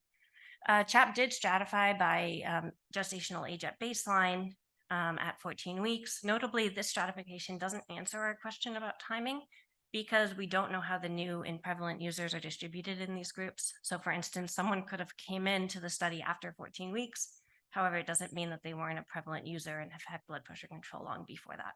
CHAP did stratify by gestational age at baseline at 14 weeks. Notably, this stratification doesn't answer our question about timing because we don't know how the new and prevalent users are distributed in these groups. So for instance, someone could have came into the study after 14 weeks. However, it doesn't mean that they weren't a prevalent user and have had blood pressure control long before that.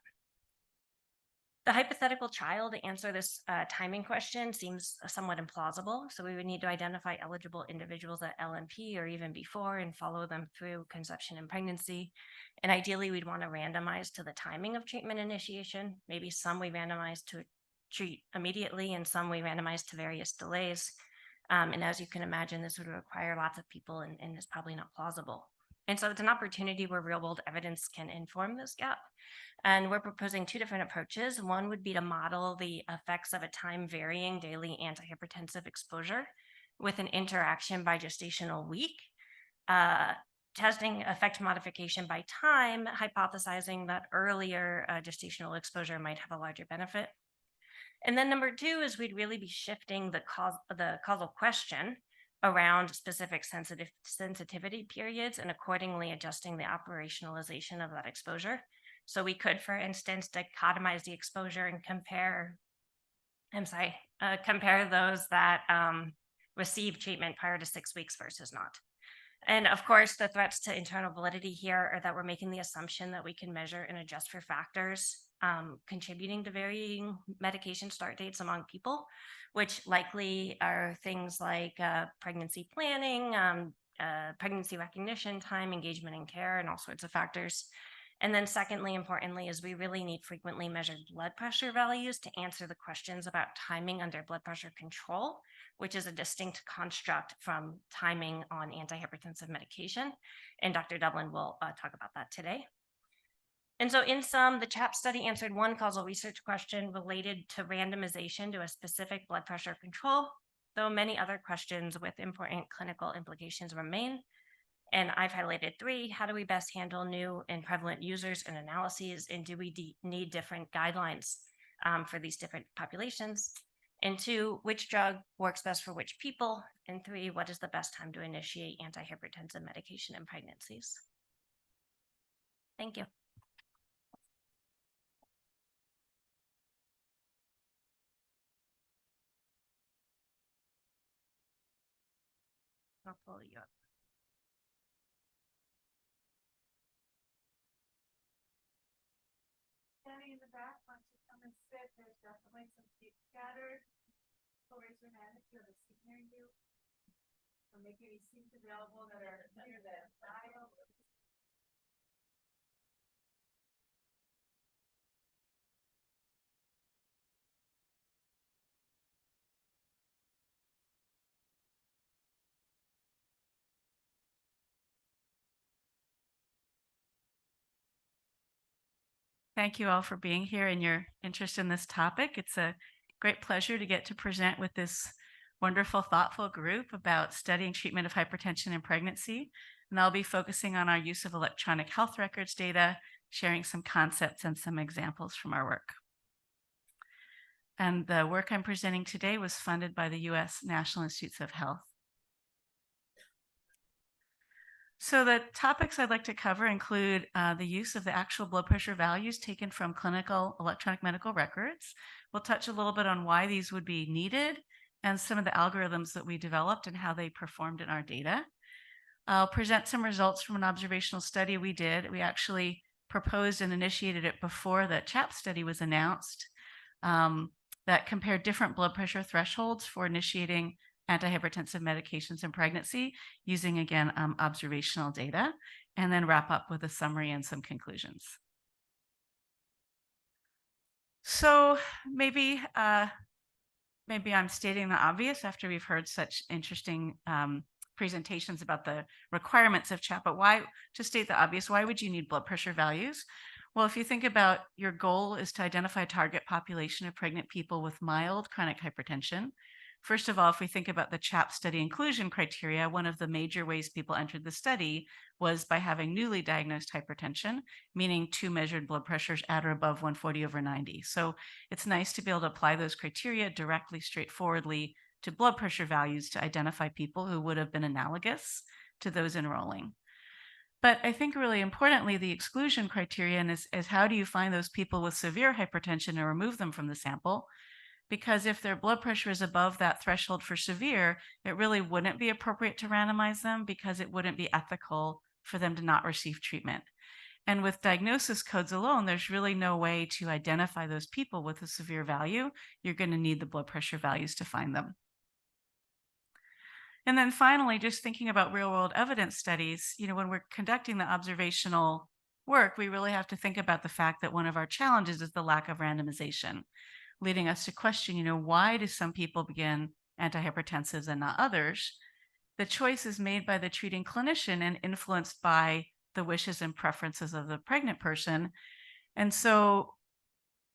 The hypothetical trial to answer this timing question seems somewhat implausible. So we would need to identify eligible individuals at LNP or even before and follow them through conception and pregnancy. And ideally, we'd want to randomize to the timing of treatment initiation. Maybe some we randomize to treat immediately and some we randomize to various delays. And as you can imagine, this would require lots of people and is probably not plausible. And so it's an opportunity where real world evidence can inform this gap. And we're proposing two different approaches. One would be to model the effects of a time varying daily antihypertensive exposure with an interaction by gestational week, testing effect modification by time, hypothesizing that earlier gestational exposure might have a larger benefit. And then number two is we'd really be shifting the causal question around specific sensitivity periods and accordingly adjusting the operationalization of that exposure. So we could, for instance, dichotomize the exposure and compare those that receive treatment prior to 6 weeks versus not. And of course, the threats to internal validity here are that we're making the assumption that we can measure and adjust for factors contributing to varying medication start dates among people, which likely are things like pregnancy planning, pregnancy recognition time, engagement in care, and all sorts of factors. And then secondly, importantly, is we really need frequently measured blood pressure values to answer the questions about timing under blood pressure control, which is a distinct construct from timing on antihypertensive medication. And Dr. Dublin will talk about that today. And so in sum, the CHAP study answered one causal research question related to randomization to a specific blood pressure control, though many other questions with important clinical implications remain. And I've highlighted three. How do we best handle new and prevalent users and analyses? And do we need different guidelines for these different populations? And two, which drug works best for which people? And three, what is the best time to initiate antihypertensive medication in pregnancies? Thank you. I'll pull you up. Standing in the back, once you come and sit, there's definitely some seats scattered. So raise your hand if you have a seat near you. Or make any seats available that are near the aisle. Thank you all for being here and your interest in this topic. It's a great pleasure to get to present with this wonderful, thoughtful group about studying treatment of hypertension in pregnancy. And I'll be focusing on our use of electronic health records data, sharing some concepts and some examples from our work. And the work I'm presenting today was funded by the U.S. National Institutes of Health. So the topics I'd like to cover include the use of the actual blood pressure values taken from clinical electronic medical records. We'll touch a little bit on why these would be needed and some of the algorithms that we developed and how they performed in our data. I'll present some results from an observational study we did. We actually proposed and initiated it before the CHAP study was announced that compared different blood pressure thresholds for initiating antihypertensive medications in pregnancy using, again, observational data, and then wrap up with a summary and some conclusions. So maybe I'm stating the obvious after we've heard such interesting presentations about the requirements of CHAP, but why, to state the obvious, why would you need blood pressure values? Well, if you think about your goal is to identify a target population of pregnant people with mild chronic hypertension, First of all, if we think about the CHAP study inclusion criteria, one of the major ways people entered the study was by having newly diagnosed hypertension, meaning 2 measured blood pressures at or above 140/90. So it's nice to be able to apply those criteria directly, straightforwardly to blood pressure values to identify people who would have been analogous to those enrolling. But I think really importantly, the exclusion criterion is how do you find those people with severe hypertension and remove them from the sample? Because if their blood pressure is above that threshold for severe, it really wouldn't be appropriate to randomize them because it wouldn't be ethical for them to not receive treatment. And with diagnosis codes alone, there's really no way to identify those people with a severe value. You're going to need the blood pressure values to find them. And then finally, just thinking about real world evidence studies, when we're conducting the observational work, we really have to think about the fact that one of our challenges is the lack of randomization, leading us to question, why do some people begin antihypertensives and not others? The choice is made by the treating clinician and influenced by the wishes and preferences of the pregnant person. And so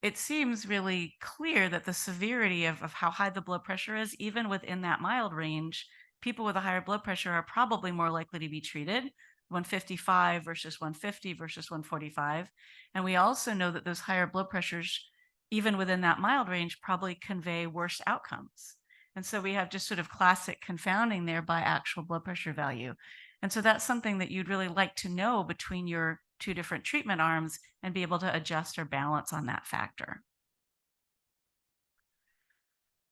it seems really clear that the severity of how high the blood pressure is, even within that mild range, people with a higher blood pressure are probably more likely to be treated, 155 versus 150 versus 145. And we also know that those higher blood pressures, even within that mild range, probably convey worse outcomes. And so we have just sort of classic confounding there by actual blood pressure value. And so that's something that you'd really like to know between your 2 different treatment arms and be able to adjust or balance on that factor.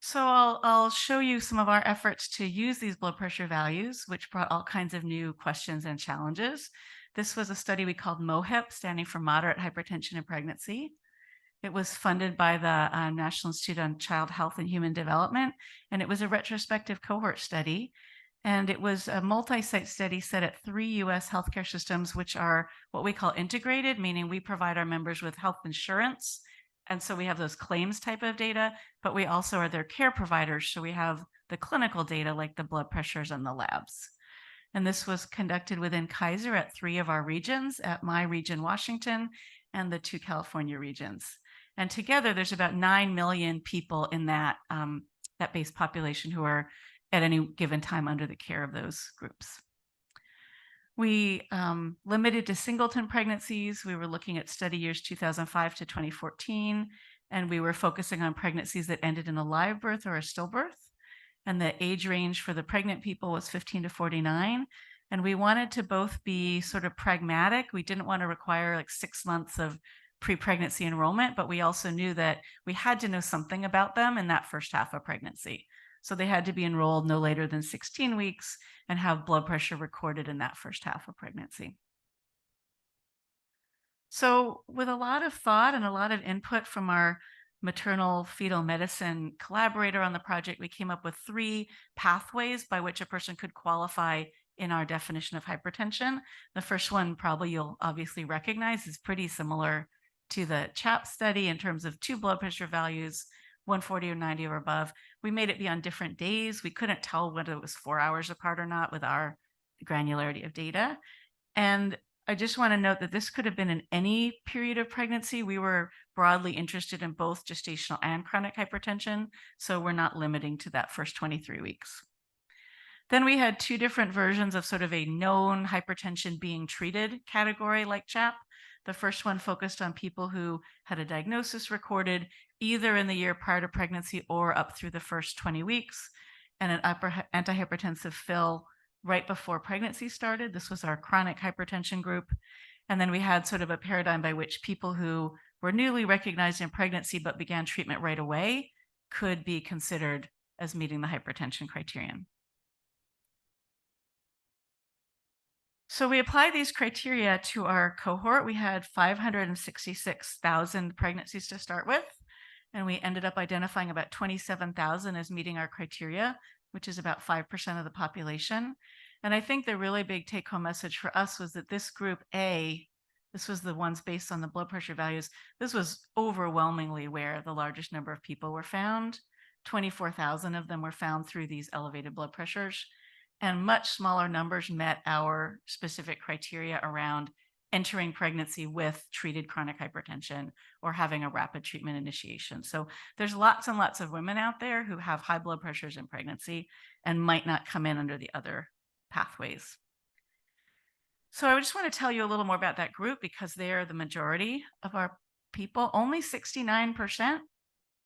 So I'll show you some of our efforts to use these blood pressure values, which brought all kinds of new questions and challenges. This was a study we called MOHIP, standing for Moderate Hypertension in Pregnancy. It was funded by the National Institute on Child Health and Human Development, and it was a retrospective cohort study. And it was a multi-site study set at 3 US healthcare systems, which are what we call integrated, meaning we provide our members with health insurance. And so we have those claims type of data, but we also are their care providers. So we have the clinical data like the blood pressures and the labs. And this was conducted within Kaiser at 3 of our regions, at my region, Washington, and the 2 California regions. And together there's about 9 million people in that base population who are at any given time under the care of those groups. We limited to singleton pregnancies. We were looking at study years 2005 to 2014, and we were focusing on pregnancies that ended in a live birth or a stillbirth. And the age range for the pregnant people was 15 to 49. And we wanted to both be sort of pragmatic. We didn't want to require like 6 months of pre-pregnancy enrollment, but we also knew that we had to know something about them in that first half of pregnancy. So they had to be enrolled no later than 16 weeks and have blood pressure recorded in that first half of pregnancy. So with a lot of thought and a lot of input from our maternal fetal medicine collaborator on the project, we came up with 3 pathways by which a person could qualify in our definition of hypertension. The first one probably you'll obviously recognize is pretty similar to the CHAP study in terms of 2 blood pressure values, 140 or 90 or above. We made it be on different days. We couldn't tell whether it was 4 hours apart or not with our granularity of data. And I just want to note that this could have been in any period of pregnancy. We were broadly interested in both gestational and chronic hypertension, so we're not limiting to that first 23 weeks. Then we had 2 different versions of sort of a known hypertension being treated category like CHAP. The first one focused on people who had a diagnosis recorded either in the year prior to pregnancy or up through the first 20 weeks, and an antihypertensive fill right before pregnancy started. This was our chronic hypertension group. And then we had sort of a paradigm by which people who were newly recognized in pregnancy but began treatment right away could be considered as meeting the hypertension criterion. So we applied these criteria to our cohort. We had 566,000 pregnancies to start with, and we ended up identifying about 27,000 as meeting our criteria, which is about 5% of the population. And I think the really big take-home message for us was that this group A, this was the ones based on the blood pressure values, this was overwhelmingly where the largest number of people were found. 24,000 of them were found through these elevated blood pressures, and much smaller numbers met our specific criteria around entering pregnancy with treated chronic hypertension or having a rapid treatment initiation. So there's lots and lots of women out there who have high blood pressures in pregnancy and might not come in under the other pathways. So I just want to tell you a little more about that group because they are the majority of our people. Only 69%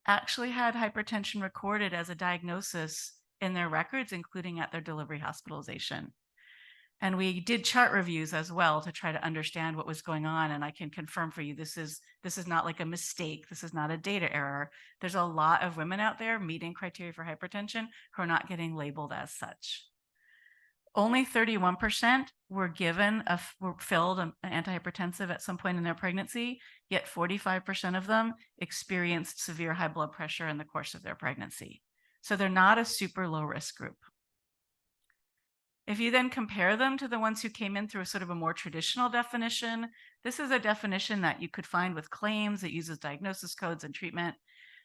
actually had hypertension recorded as a diagnosis in their records, including at their delivery hospitalization. And we did chart reviews as well to try to understand what was going on. And I can confirm for you, this is not like a mistake. This is not a data error. There's a lot of women out there meeting criteria for hypertension who are not getting labeled as such. Only 31% were filled an antihypertensive at some point in their pregnancy, yet 45% of them experienced severe high blood pressure in the course of their pregnancy. So they're not a super low risk group. If you then compare them to the ones who came in through a sort of a more traditional definition, this is a definition that you could find with claims. It uses diagnosis codes and treatment.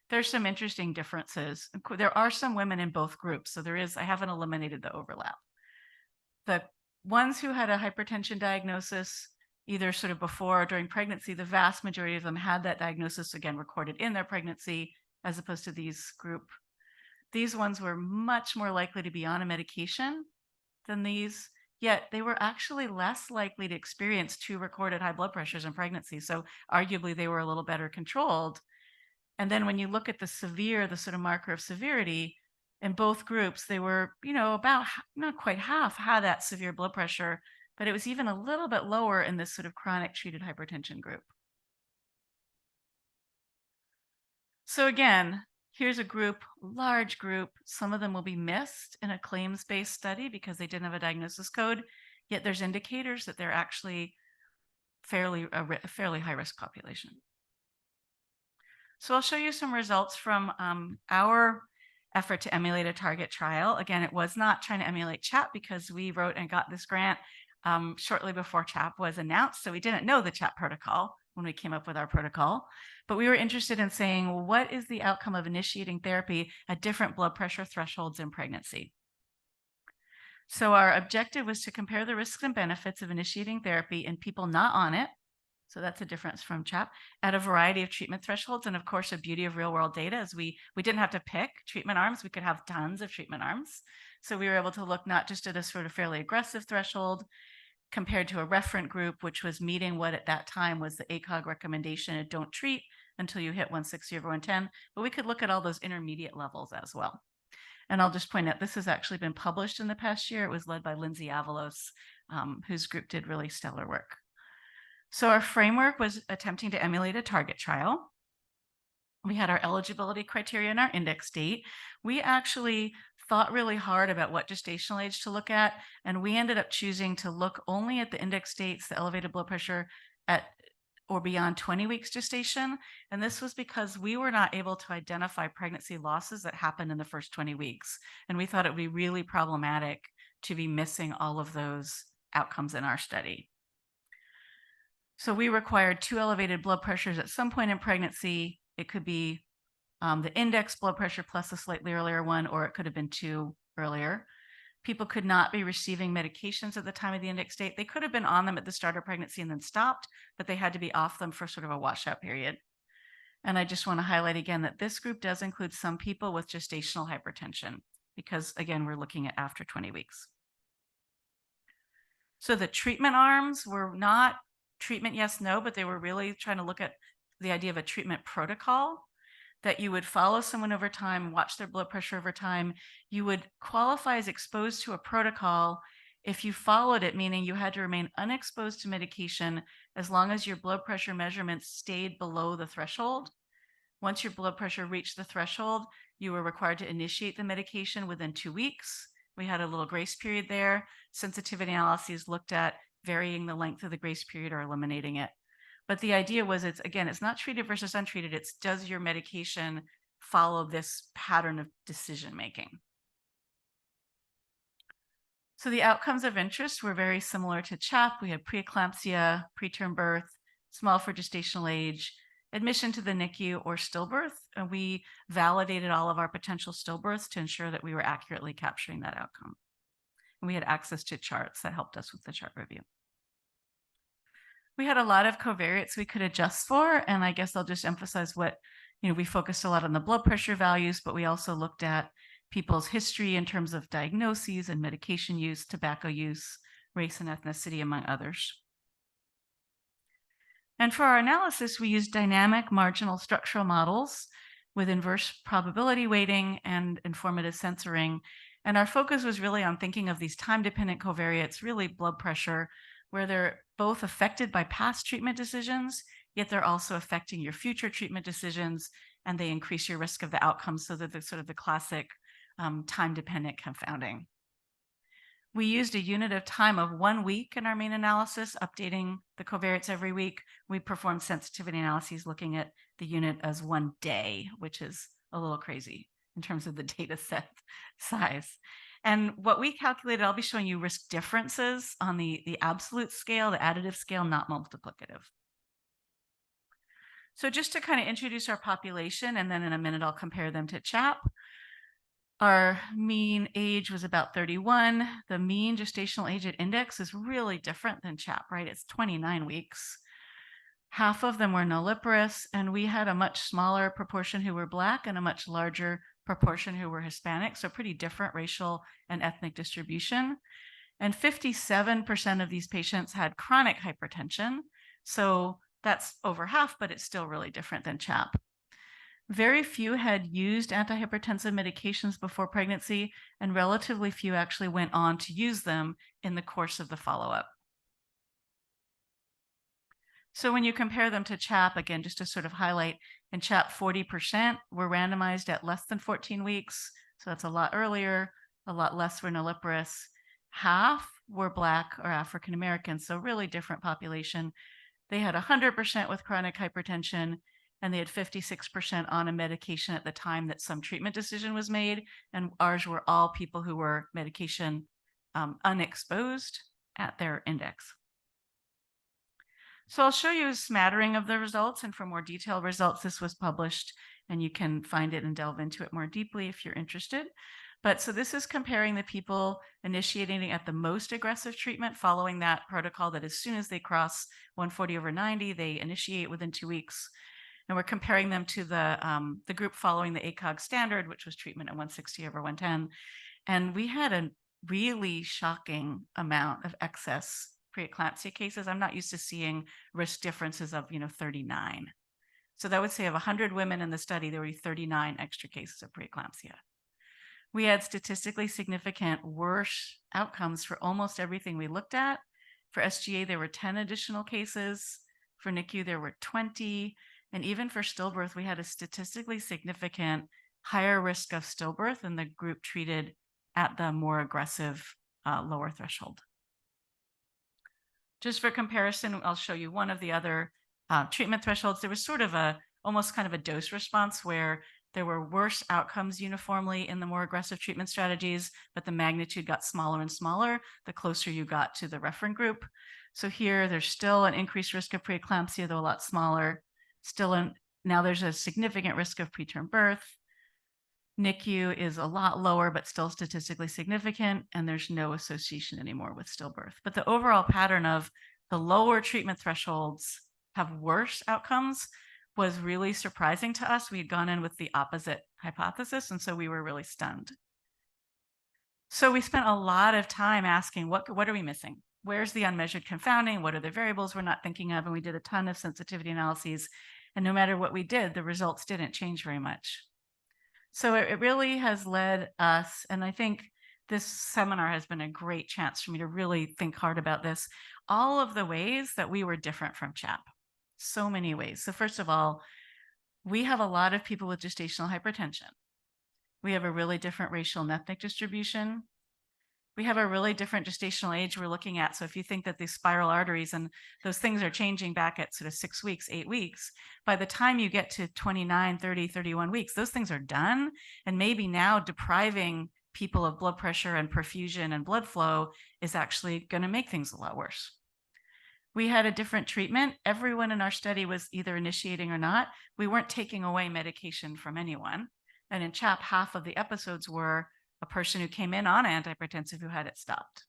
There's some interesting differences. There are some women in both groups. So I haven't eliminated the overlap. The ones who had a hypertension diagnosis, either sort of before or during pregnancy, the vast majority of them had that diagnosis, again, recorded in their pregnancy, as opposed to these group. These ones were much more likely to be on a medication than these, yet they were actually less likely to experience 2 recorded high blood pressures in pregnancy. So arguably they were a little better controlled. And then when you look at the sort of marker of severity, in both groups, they were, about not quite half had that severe blood pressure, but it was even a little bit lower in this sort of chronic treated hypertension group. So again, here's a group, large group. Some of them will be missed in a claims-based study because they didn't have a diagnosis code, yet there's indicators that they're actually a fairly high-risk population. So I'll show you some results from our effort to emulate a target trial. Again, it was not trying to emulate CHAP because we wrote and got this grant shortly before CHAP was announced. So we didn't know the CHAP protocol when we came up with our protocol, but we were interested in saying, well, what is the outcome of initiating therapy at different blood pressure thresholds in pregnancy? So our objective was to compare the risks and benefits of initiating therapy in people not on it. So that's a difference from CHAP at a variety of treatment thresholds. And of course, the beauty of real world data is we didn't have to pick treatment arms. We could have tons of treatment arms. So we were able to look not just at a sort of fairly aggressive threshold compared to a referent group, which was meeting what at that time was the ACOG recommendation of don't treat until you hit 160 over 110. But we could look at all those intermediate levels as well. And I'll just point out, this has actually been published in the past year. It was led by Lindsay Avalos, whose group did really stellar work. So our framework was attempting to emulate a target trial. We had our eligibility criteria and our index date. We actually thought really hard about what gestational age to look at, and we ended up choosing to look only at the index dates, the elevated blood pressure at or beyond 20 weeks gestation. And this was because we were not able to identify pregnancy losses that happened in the first 20 weeks. And we thought it would be really problematic to be missing all of those outcomes in our study. So we required 2 elevated blood pressures at some point in pregnancy. It could be the index blood pressure plus a slightly earlier one, or it could have been 2 earlier. People could not be receiving medications at the time of the index date. They could have been on them at the start of pregnancy and then stopped, but they had to be off them for sort of a washout period. And I just want to highlight again that this group does include some people with gestational hypertension because, again, we're looking at after 20 weeks. So the treatment arms were not treatment yes, no, but they were really trying to look at the idea of a treatment protocol, that you would follow someone over time, watch their blood pressure over time. You would qualify as exposed to a protocol if you followed it, meaning you had to remain unexposed to medication as long as your blood pressure measurements stayed below the threshold. Once your blood pressure reached the threshold, you were required to initiate the medication within 2 weeks. We had a little grace period there. Sensitivity analyses looked at varying the length of the grace period or eliminating it. But the idea was, it's not treated versus untreated. It's does your medication follow this pattern of decision making? So the outcomes of interest were very similar to CHAP. We had preeclampsia, preterm birth, small for gestational age, admission to the NICU, or stillbirth. And we validated all of our potential stillbirths to ensure that we were accurately capturing that outcome. And we had access to charts that helped us with the chart review. We had a lot of covariates we could adjust for, and I guess I'll just emphasize what, we focused a lot on the blood pressure values, but we also looked at people's history in terms of diagnoses and medication use, tobacco use, race and ethnicity, among others. And for our analysis, we used dynamic marginal structural models with inverse probability weighting and informative censoring. And our focus was really on thinking of these time-dependent covariates, really blood pressure, where they're both affected by past treatment decisions, yet they're also affecting your future treatment decisions, and they increase your risk of the outcomes, so that they're sort of the classic time-dependent confounding. We used a unit of time of 1 week in our main analysis, updating the covariates every week. We performed sensitivity analyses looking at the unit as 1 day, which is a little crazy in terms of the data set size. And what we calculated, I'll be showing you risk differences on the absolute scale, the additive scale, not multiplicative. So just to kind of introduce our population, and then in a minute I'll compare them to CHAP. Our mean age was about 31. The mean gestational age at index is really different than CHAP, right? It's 29 weeks. Half of them were nulliparous, and we had a much smaller proportion who were Black and a much larger proportion who were Hispanic, so pretty different racial and ethnic distribution. And 57% of these patients had chronic hypertension, so that's over half, but it's still really different than CHAP. Very few had used antihypertensive medications before pregnancy, and relatively few actually went on to use them in the course of the follow-up. So when you compare them to CHAP, again, just to sort of highlight, in CHAP, 40% were randomized at less than 14 weeks, so that's a lot earlier, a lot less were nulliparous. Half were Black or African American, so really different population. They had 100% with chronic hypertension, and they had 56% on a medication at the time that some treatment decision was made, and ours were all people who were medication unexposed at their index. So I'll show you a smattering of the results, and for more detailed results, this was published, and you can find it and delve into it more deeply if you're interested. But so this is comparing the people initiating at the most aggressive treatment following that protocol, that as soon as they cross 140/90, they initiate within 2 weeks. And we're comparing them to the group following the ACOG standard, which was treatment at 160/110. And we had a really shocking amount of excess preeclampsia cases. I'm not used to seeing risk differences of 39. So that would say of 100 women in the study, there were 39 extra cases of preeclampsia. We had statistically significant worse outcomes for almost everything we looked at. For SGA, there were 10 additional cases. For NICU, there were 20. And even for stillbirth, we had a statistically significant higher risk of stillbirth in the group treated at the more aggressive lower threshold. Just for comparison, I'll show you one of the other treatment thresholds. There was sort of almost kind of a dose response where there were worse outcomes uniformly in the more aggressive treatment strategies, but the magnitude got smaller and smaller the closer you got to the referent group. So here, there's still an increased risk of preeclampsia, though a lot smaller. Now there's a significant risk of preterm birth. NICU is a lot lower, but still statistically significant, and there's no association anymore with stillbirth. But the overall pattern of the lower treatment thresholds have worse outcomes was really surprising to us. We had gone in with the opposite hypothesis, and so we were really stunned. So we spent a lot of time asking, what are we missing? Where's the unmeasured confounding? What are the variables we're not thinking of? And we did a ton of sensitivity analyses. And no matter what we did, the results didn't change very much. So it really has led us, and I think this seminar has been a great chance for me to really think hard about this, all of the ways that we were different from CHAP. So many ways. So first of all, we have a lot of people with gestational hypertension. We have a really different racial and ethnic distribution. We have a really different gestational age we're looking at. So if you think that these spiral arteries and those things are changing back at sort of 6 weeks, 8 weeks, by the time you get to 29, 30, 31 weeks, those things are done. And maybe now depriving people of blood pressure and perfusion and blood flow is actually going to make things a lot worse. We had a different treatment. Everyone in our study was either initiating or not. We weren't taking away medication from anyone. And in CHAP, half of the episodes were a person who came in on antihypertensive who had it stopped.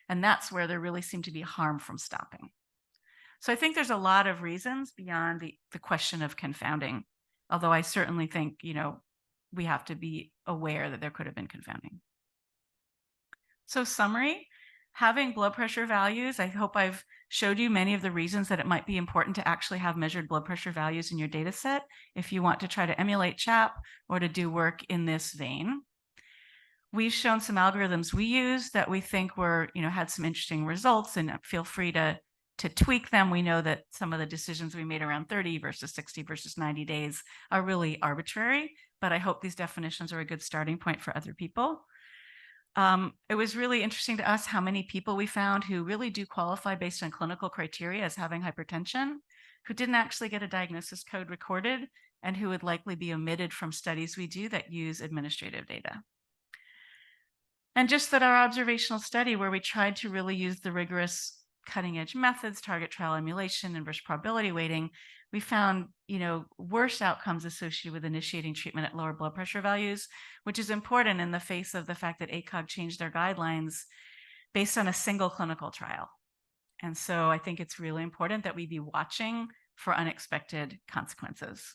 And that's where there really seemed to be harm from stopping. So I think there's a lot of reasons beyond the question of confounding, although I certainly think, we have to be aware that there could have been confounding. So summary, having blood pressure values, I hope I've showed you many of the reasons that it might be important to actually have measured blood pressure values in your data set if you want to try to emulate CHAP or to do work in this vein. We've shown some algorithms we use that we think were, had some interesting results, and feel free to tweak them. We know that some of the decisions we made around 30 versus 60 versus 90 days are really arbitrary, but I hope these definitions are a good starting point for other people. It was really interesting to us how many people we found who really do qualify based on clinical criteria as having hypertension, who didn't actually get a diagnosis code recorded, and who would likely be omitted from studies we do that use administrative data. And just that our observational study, where we tried to really use the rigorous cutting edge methods, target trial emulation, inverse probability weighting, we found, worse outcomes associated with initiating treatment at lower blood pressure values, which is important in the face of the fact that ACOG changed their guidelines based on a single clinical trial. And so I think it's really important that we be watching for unexpected consequences.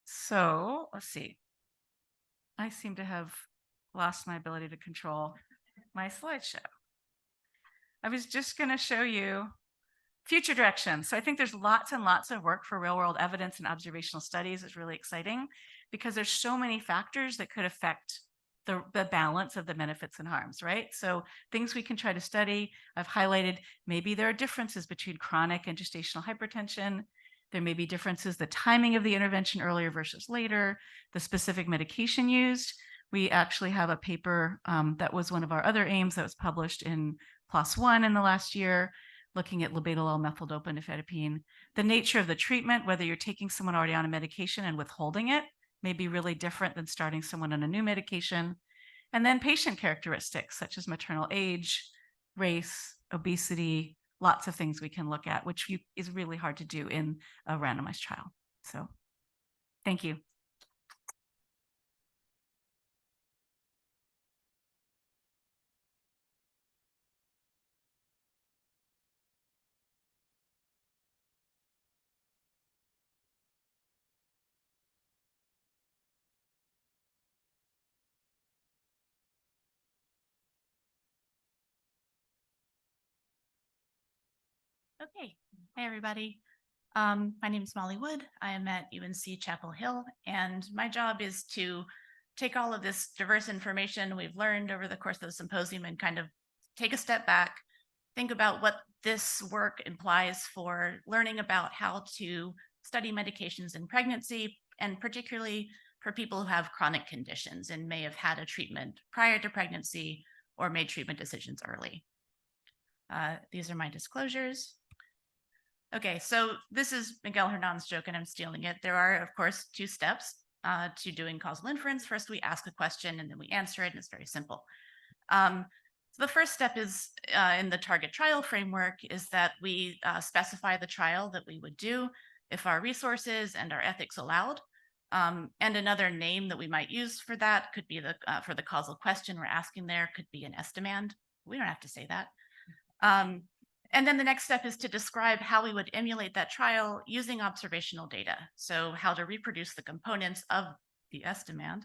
So let's see. I seem to have lost my ability to control my slideshow. I was just going to show you future directions. So I think there's lots and lots of work for real world evidence and observational studies. It's really exciting because there's so many factors that could affect the balance of the benefits and harms, right? So things we can try to study, I've highlighted, maybe there are differences between chronic and gestational hypertension. There may be differences, the timing of the intervention earlier versus later, the specific medication used. We actually have a paper that was one of our other aims that was published in PLOS One in the last year, looking at labetalol, methyl-dopa, nifedipine. The nature of the treatment, whether you're taking someone already on a medication and withholding it, may be really different than starting someone on a new medication. And then patient characteristics, such as maternal age, race, obesity, lots of things we can look at, which is really hard to do in a randomized trial. So thank you. Okay, hey everybody. My name is Molly Wood. I am at UNC Chapel Hill, and my job is to take all of this diverse information we've learned over the course of the symposium and kind of take a step back, think about what this work implies for learning about how to study medications in pregnancy, and particularly for people who have chronic conditions and may have had a treatment prior to pregnancy or made treatment decisions early. These are my disclosures. Okay, so this is Miguel Hernan's joke and I'm stealing it. There are, of course, 2 steps to doing causal inference. First, we ask a question and then we answer it, and it's very simple. So the first step is in the target trial framework is that we specify the trial that we would do if our resources and our ethics allowed. And another name that we might use for that could be for the causal question we're asking there could be an estimand. We don't have to say that. And then the next step is to describe how we would emulate that trial using observational data. So how to reproduce the components of the estimand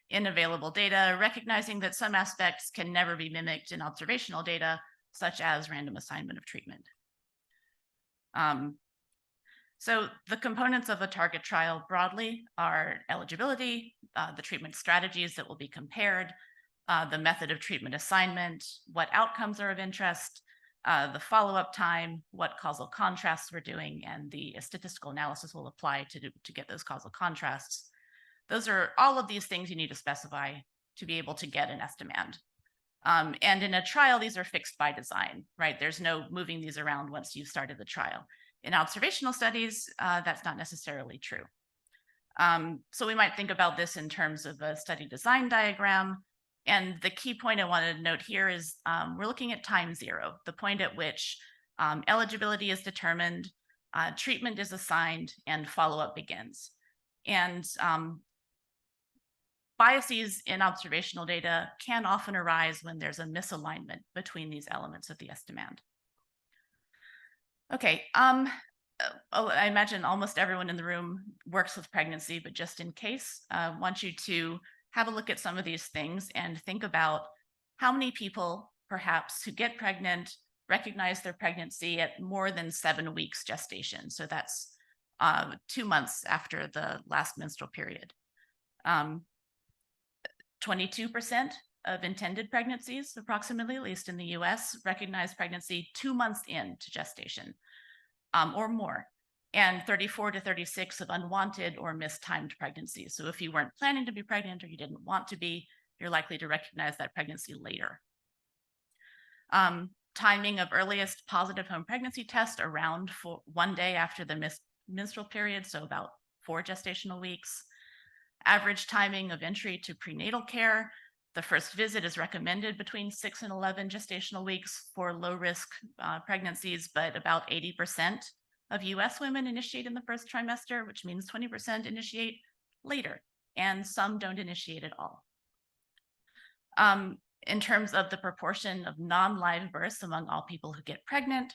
in available data, recognizing that some aspects can never be mimicked in observational data, such as random assignment of treatment. So the components of a target trial broadly are eligibility, the treatment strategies that will be compared, the method of treatment assignment, what outcomes are of interest, the follow-up time, what causal contrasts we're doing, and the statistical analysis will apply to get those causal contrasts. Those are all of these things you need to specify to be able to get an estimand. And in a trial, these are fixed by design, right? There's no moving these around once you've started the trial. In observational studies, that's not necessarily true. So we might think about this in terms of a study design diagram. And the key point I wanted to note here is we're looking at time 0, the point at which eligibility is determined, treatment is assigned, and follow-up begins. And biases in observational data can often arise when there's a misalignment between these elements of the estimand. Okay, I imagine almost everyone in the room works with pregnancy, but just in case, I want you to have a look at some of these things and think about how many people perhaps who get pregnant recognize their pregnancy at more than 7 weeks gestation. So that's 2 months after the last menstrual period. 22% of intended pregnancies, approximately, at least in the US, recognize pregnancy 2 months into gestation or more. And 34 to 36 of unwanted or mistimed pregnancies. So if you weren't planning to be pregnant or you didn't want to be, you're likely to recognize that pregnancy later. Timing of earliest positive home pregnancy test around 1 day after the menstrual period, so about 4 gestational weeks. Average timing of entry to prenatal care. The first visit is recommended between 6 and 11 gestational weeks for low-risk pregnancies, but about 80% of US women initiate in the first trimester, which means 20% initiate later, and some don't initiate at all. In terms of the proportion of non-live births among all people who get pregnant,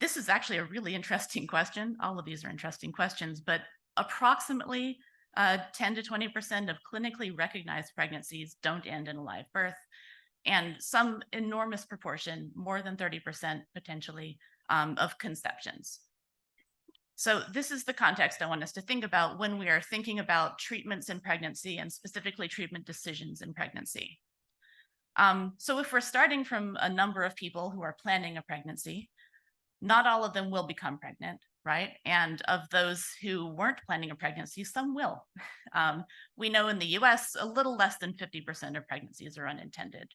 this is actually a really interesting question. All of these are interesting questions, but approximately 10 to 20% of clinically recognized pregnancies don't end in a live birth, and some enormous proportion, more than 30% potentially, of conceptions. So this is the context I want us to think about when we are thinking about treatments in pregnancy and specifically treatment decisions in pregnancy. So if we're starting from a number of people who are planning a pregnancy, not all of them will become pregnant, right? And of those who weren't planning a pregnancy, some will. We know in the US, a little less than 50% of pregnancies are unintended.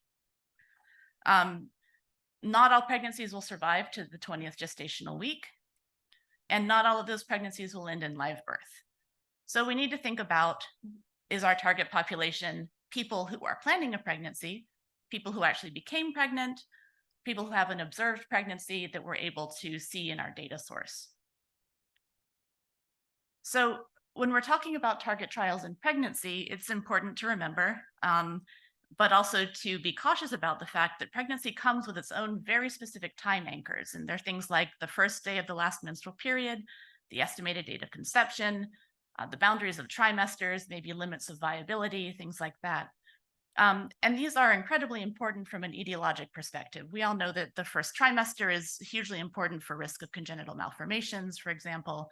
Not all pregnancies will survive to the 20th gestational week, and not all of those pregnancies will end in live birth. So we need to think about, is our target population people who are planning a pregnancy, people who actually became pregnant, people who have an observed pregnancy that we're able to see in our data source. So when we're talking about target trials in pregnancy, it's important to remember, but also to be cautious about the fact that pregnancy comes with its own very specific time anchors. And there are things like the first day of the last menstrual period, the estimated date of conception, the boundaries of trimesters, maybe limits of viability, things like that. And these are incredibly important from an etiologic perspective. We all know that the first trimester is hugely important for risk of congenital malformations, for example.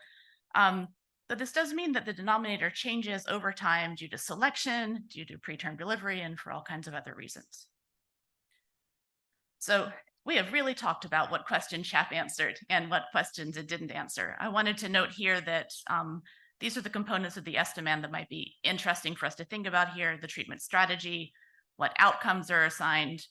But this does mean that the denominator changes over time due to selection, due to preterm delivery, and for all kinds of other reasons. So we have really talked about what questions CHAP answered and what questions it didn't answer. I wanted to note here that these are the components of the estimand that might be interesting for us to think about here: the treatment strategy, what outcomes are assigned,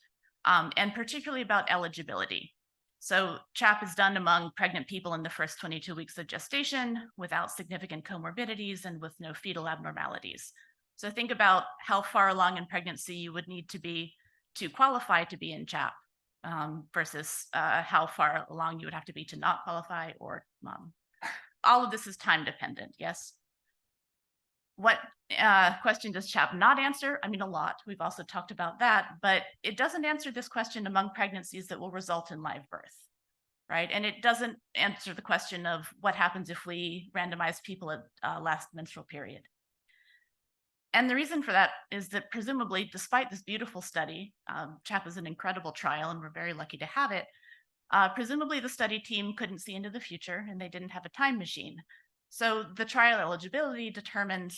and particularly about eligibility. So CHAP is done among pregnant people in the first 22 weeks of gestation without significant comorbidities and with no fetal abnormalities. So think about how far along in pregnancy you would need to be to qualify to be in CHAP versus how far along you would have to be to not qualify, or all of this is time dependent, yes? What question does CHAP not answer? I mean, a lot. We've also talked about that, but it doesn't answer this question among pregnancies that will result in live birth, right? And it doesn't answer the question of what happens if we randomize people at last menstrual period. And the reason for that is that presumably, despite this beautiful study, CHAP is an incredible trial and we're very lucky to have it. Presumably the study team couldn't see into the future and they didn't have a time machine. So the trial eligibility determined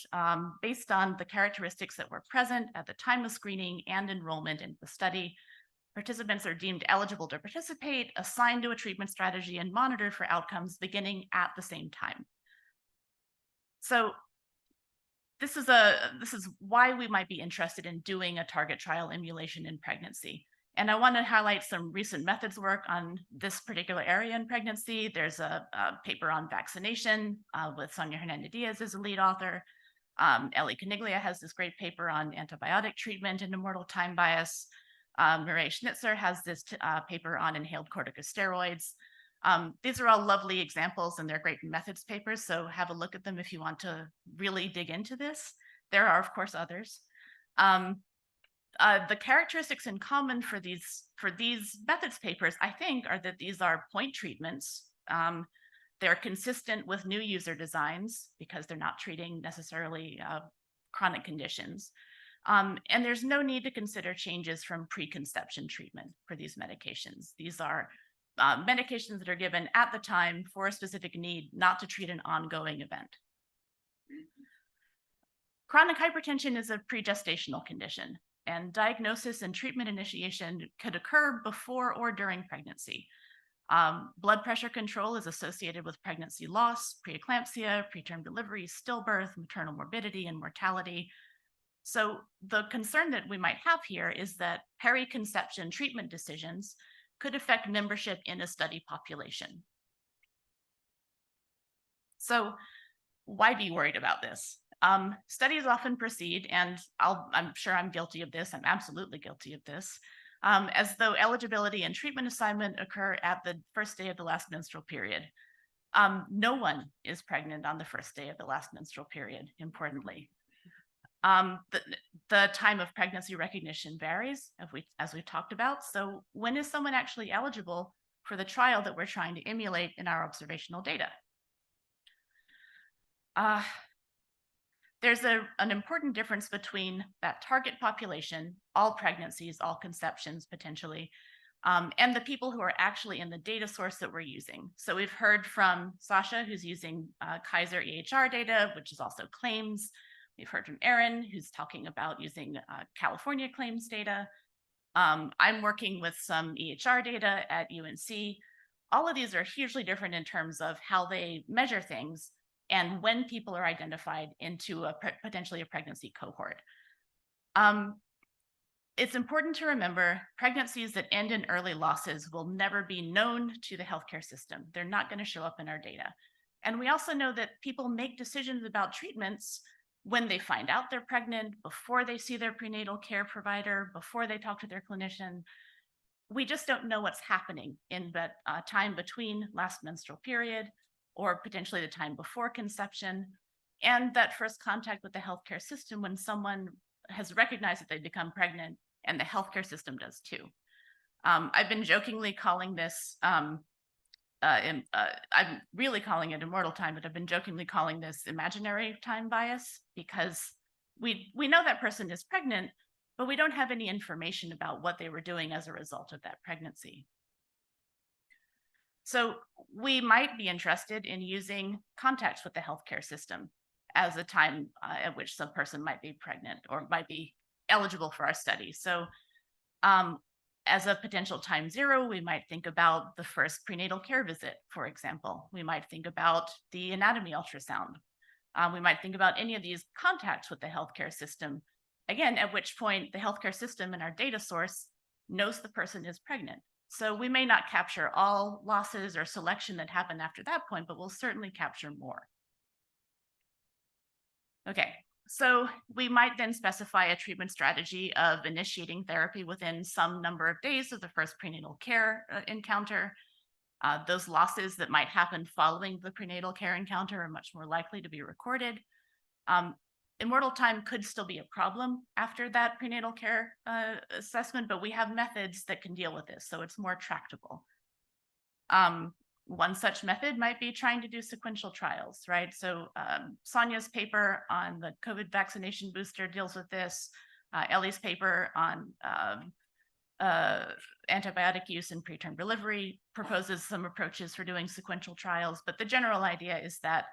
based on the characteristics that were present at the time of screening and enrollment in the study. Participants are deemed eligible to participate, assigned to a treatment strategy, and monitored for outcomes beginning at the same time. So this is why we might be interested in doing a target trial emulation in pregnancy. And I want to highlight some recent methods work on this particular area in pregnancy. There's a paper on vaccination with Sonia Hernandez as a lead author. Ellie Caniglia has this great paper on antibiotic treatment and immortal time bias. Mireille Schnitzer has this paper on inhaled corticosteroids. These are all lovely examples and they're great methods papers, so have a look at them if you want to really dig into this. there are, of course, others. The characteristics in common for these methods papers, I think, are that these are point treatments. They're consistent with new user designs because they're not treating necessarily chronic conditions. And there's no need to consider changes from preconception treatment for these medications. These are medications that are given at the time for a specific need, not to treat an ongoing event. Chronic hypertension is a pregestational condition, and diagnosis and treatment initiation could occur before or during pregnancy. Blood pressure control is associated with pregnancy loss, preeclampsia, preterm delivery, stillbirth, maternal morbidity, and mortality. So the concern that we might have here is that periconception treatment decisions could affect membership in a study population. So why be worried about this? Studies often proceed, and I'm sure I'm guilty of this, I'm absolutely guilty of this, as though eligibility and treatment assignment occur at the first day of the last menstrual period. No one is pregnant on the first day of the last menstrual period, importantly. The time of pregnancy recognition varies, as we've talked about. So when is someone actually eligible for the trial that we're trying to emulate in our observational data? There's an important difference between that target population, all pregnancies, all conceptions potentially, and the people who are actually in the data source that we're using. So we've heard from Sasha, who's using Kaiser EHR data, which is also claims. We've heard from Erin, who's talking about using California claims data. I'm working with some EHR data at UNC. All of these are hugely different in terms of how they measure things and when people are identified into potentially a pregnancy cohort. It's important to remember pregnancies that end in early losses will never be known to the healthcare system. They're not going to show up in our data. And we also know that people make decisions about treatments when they find out they're pregnant, before they see their prenatal care provider, before they talk to their clinician. We just don't know what's happening in that time between last menstrual period or potentially the time before conception, and that first contact with the healthcare system when someone has recognized that they've become pregnant and the healthcare system does too. I've been jokingly calling this, I'm really calling it immortal time, but I've been jokingly calling this imaginary time bias because we know that person is pregnant, but we don't have any information about what they were doing as a result of that pregnancy. So we might be interested in using contacts with the healthcare system as a time at which some person might be pregnant or might be eligible for our study. So as a potential time zero, we might think about the first prenatal care visit, for example. We might think about the anatomy ultrasound. We might think about any of these contacts with the healthcare system, again, at which point the healthcare system and our data source knows the person is pregnant. So we may not capture all losses or selection that happen after that point, but we'll certainly capture more. Okay, so we might then specify a treatment strategy of initiating therapy within some number of days of the first prenatal care encounter. Those losses that might happen following the prenatal care encounter are much more likely to be recorded. Immortal time could still be a problem after that prenatal care assessment, but we have methods that can deal with this, so it's more tractable. One such method might be trying to do sequential trials, right? So Sonia's paper on the COVID vaccination booster deals with this. Ellie's paper on antibiotic use in preterm delivery proposes some approaches for doing sequential trials, but the general idea is that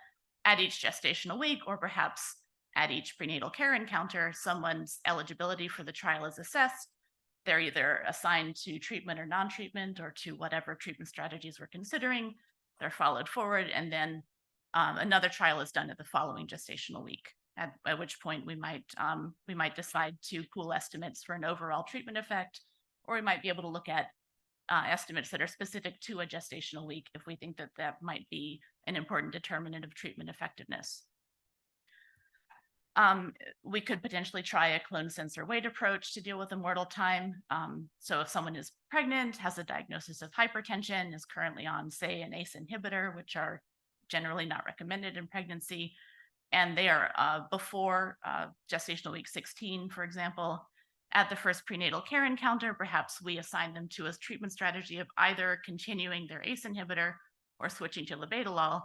at each gestational week, or perhaps at each prenatal care encounter, someone's eligibility for the trial is assessed. They're either assigned to treatment or non-treatment or to whatever treatment strategies we're considering. They're followed forward, and then another trial is done at the following gestational week, at which point we might decide to pool estimates for an overall treatment effect, or we might be able to look at estimates that are specific to a gestational week if we think that that might be an important determinant of treatment effectiveness. We could potentially try a clone sensor weight approach to deal with immortal time. So if someone is pregnant, has a diagnosis of hypertension, is currently on, say, an ACE inhibitor, which are generally not recommended in pregnancy, and they are before gestational week 16, for example. At the first prenatal care encounter, perhaps we assign them to a treatment strategy of either continuing their ACE inhibitor or switching to labetalol.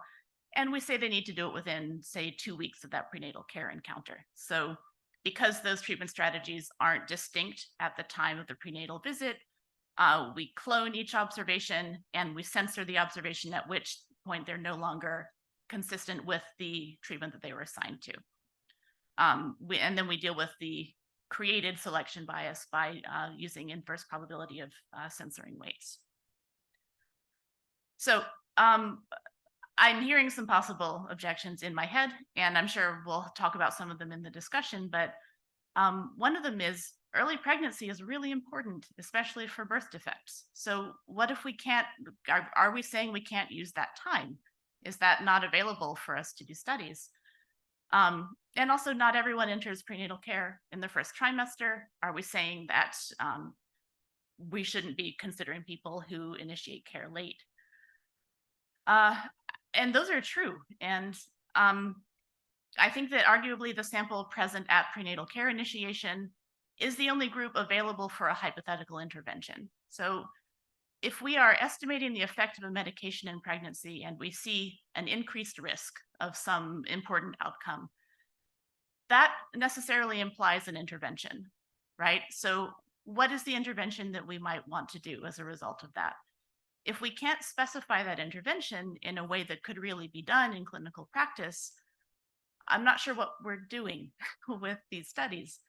And we say they need to do it within, say, 2 weeks of that prenatal care encounter. So because those treatment strategies aren't distinct at the time of the prenatal visit, we clone each observation and we censor the observation at which point they're no longer consistent with the treatment that they were assigned to. And then we deal with the created selection bias by using inverse probability of censoring weights. So I'm hearing some possible objections in my head, and I'm sure we'll talk about some of them in the discussion, but one of them is early pregnancy is really important, especially for birth defects. So what if we can't, are we saying we can't use that time? Is that not available for us to do studies? And also not everyone enters prenatal care in the first trimester. Are we saying that we shouldn't be considering people who initiate care late? And those are true. And I think that arguably the sample present at prenatal care initiation is the only group available for a hypothetical intervention. So if we are estimating the effect of a medication in pregnancy and we see an increased risk of some important outcome, that necessarily implies an intervention, right? So what is the intervention that we might want to do as a result of that? If we can't specify that intervention in a way that could really be done in clinical practice, I'm not sure what we're doing with these studies.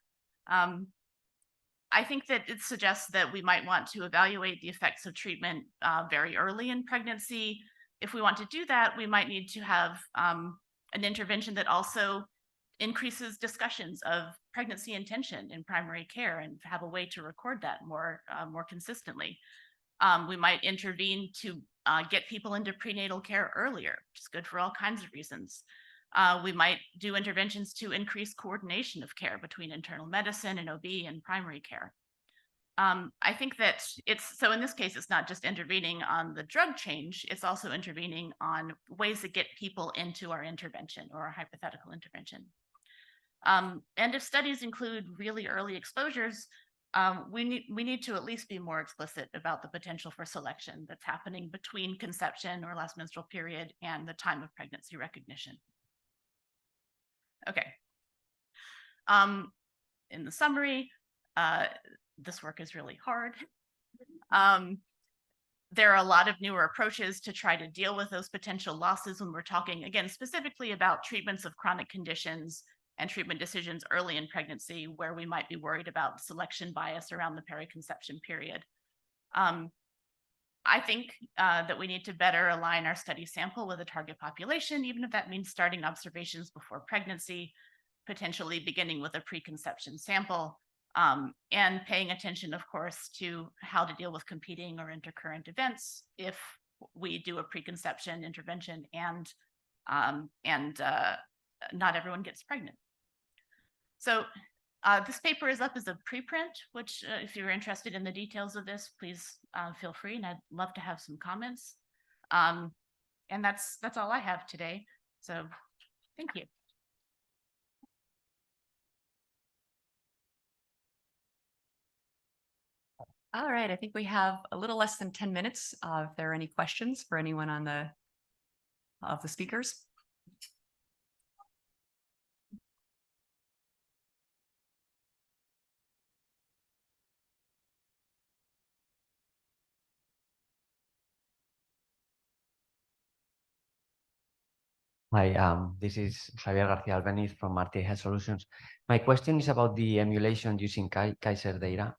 I think that it suggests that we might want to evaluate the effects of treatment very early in pregnancy. If we want to do that, we might need to have an intervention that also increases discussions of pregnancy intention in primary care and have a way to record that more consistently. We might intervene to get people into prenatal care earlier, which is good for all kinds of reasons. We might do interventions to increase coordination of care between internal medicine and OB and primary care. I think that so in this case, it's not just intervening on the drug change, it's also intervening on ways to get people into our intervention or our hypothetical intervention. And if studies include really early exposures, we need to at least be more explicit about the potential for selection that's happening between conception or last menstrual period and the time of pregnancy recognition. Okay. In the summary, this work is really hard. There are a lot of newer approaches to try to deal with those potential losses when we're talking, again, specifically about treatments of chronic conditions and treatment decisions early in pregnancy, where we might be worried about selection bias around the periconception period. I think that we need to better align our study sample with a target population, even if that means starting observations before pregnancy, potentially beginning with a preconception sample, and paying attention, of course, to how to deal with competing or intercurrent events if we do a preconception intervention and not everyone gets pregnant. So this paper is up as a preprint, which if you're interested in the details of this, please feel free, and I'd love to have some comments. And that's all I have today. So thank you. All right, I think we have a little less than 10 minutes. If there are any questions for anyone on of the speakers. Hi, this is Javier García Albeniz from Marti Health Solutions. My question is about the emulation using Kaiser data.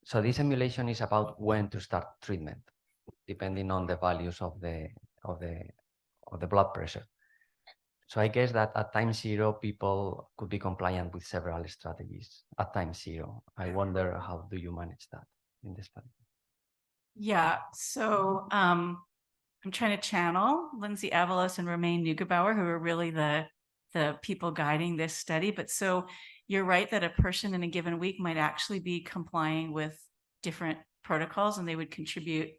So this emulation is about when to start treatment, depending on the values of the blood pressure. So I guess that at time zero, people could be compliant with several strategies at time zero. I wonder, how do you manage that in this study? Yeah, so I'm trying to channel Lindsay Avalos and Romain Neugebauer, who are really the people guiding this study. But so you're right that a person in a given week might actually be complying with different protocols, and they would contribute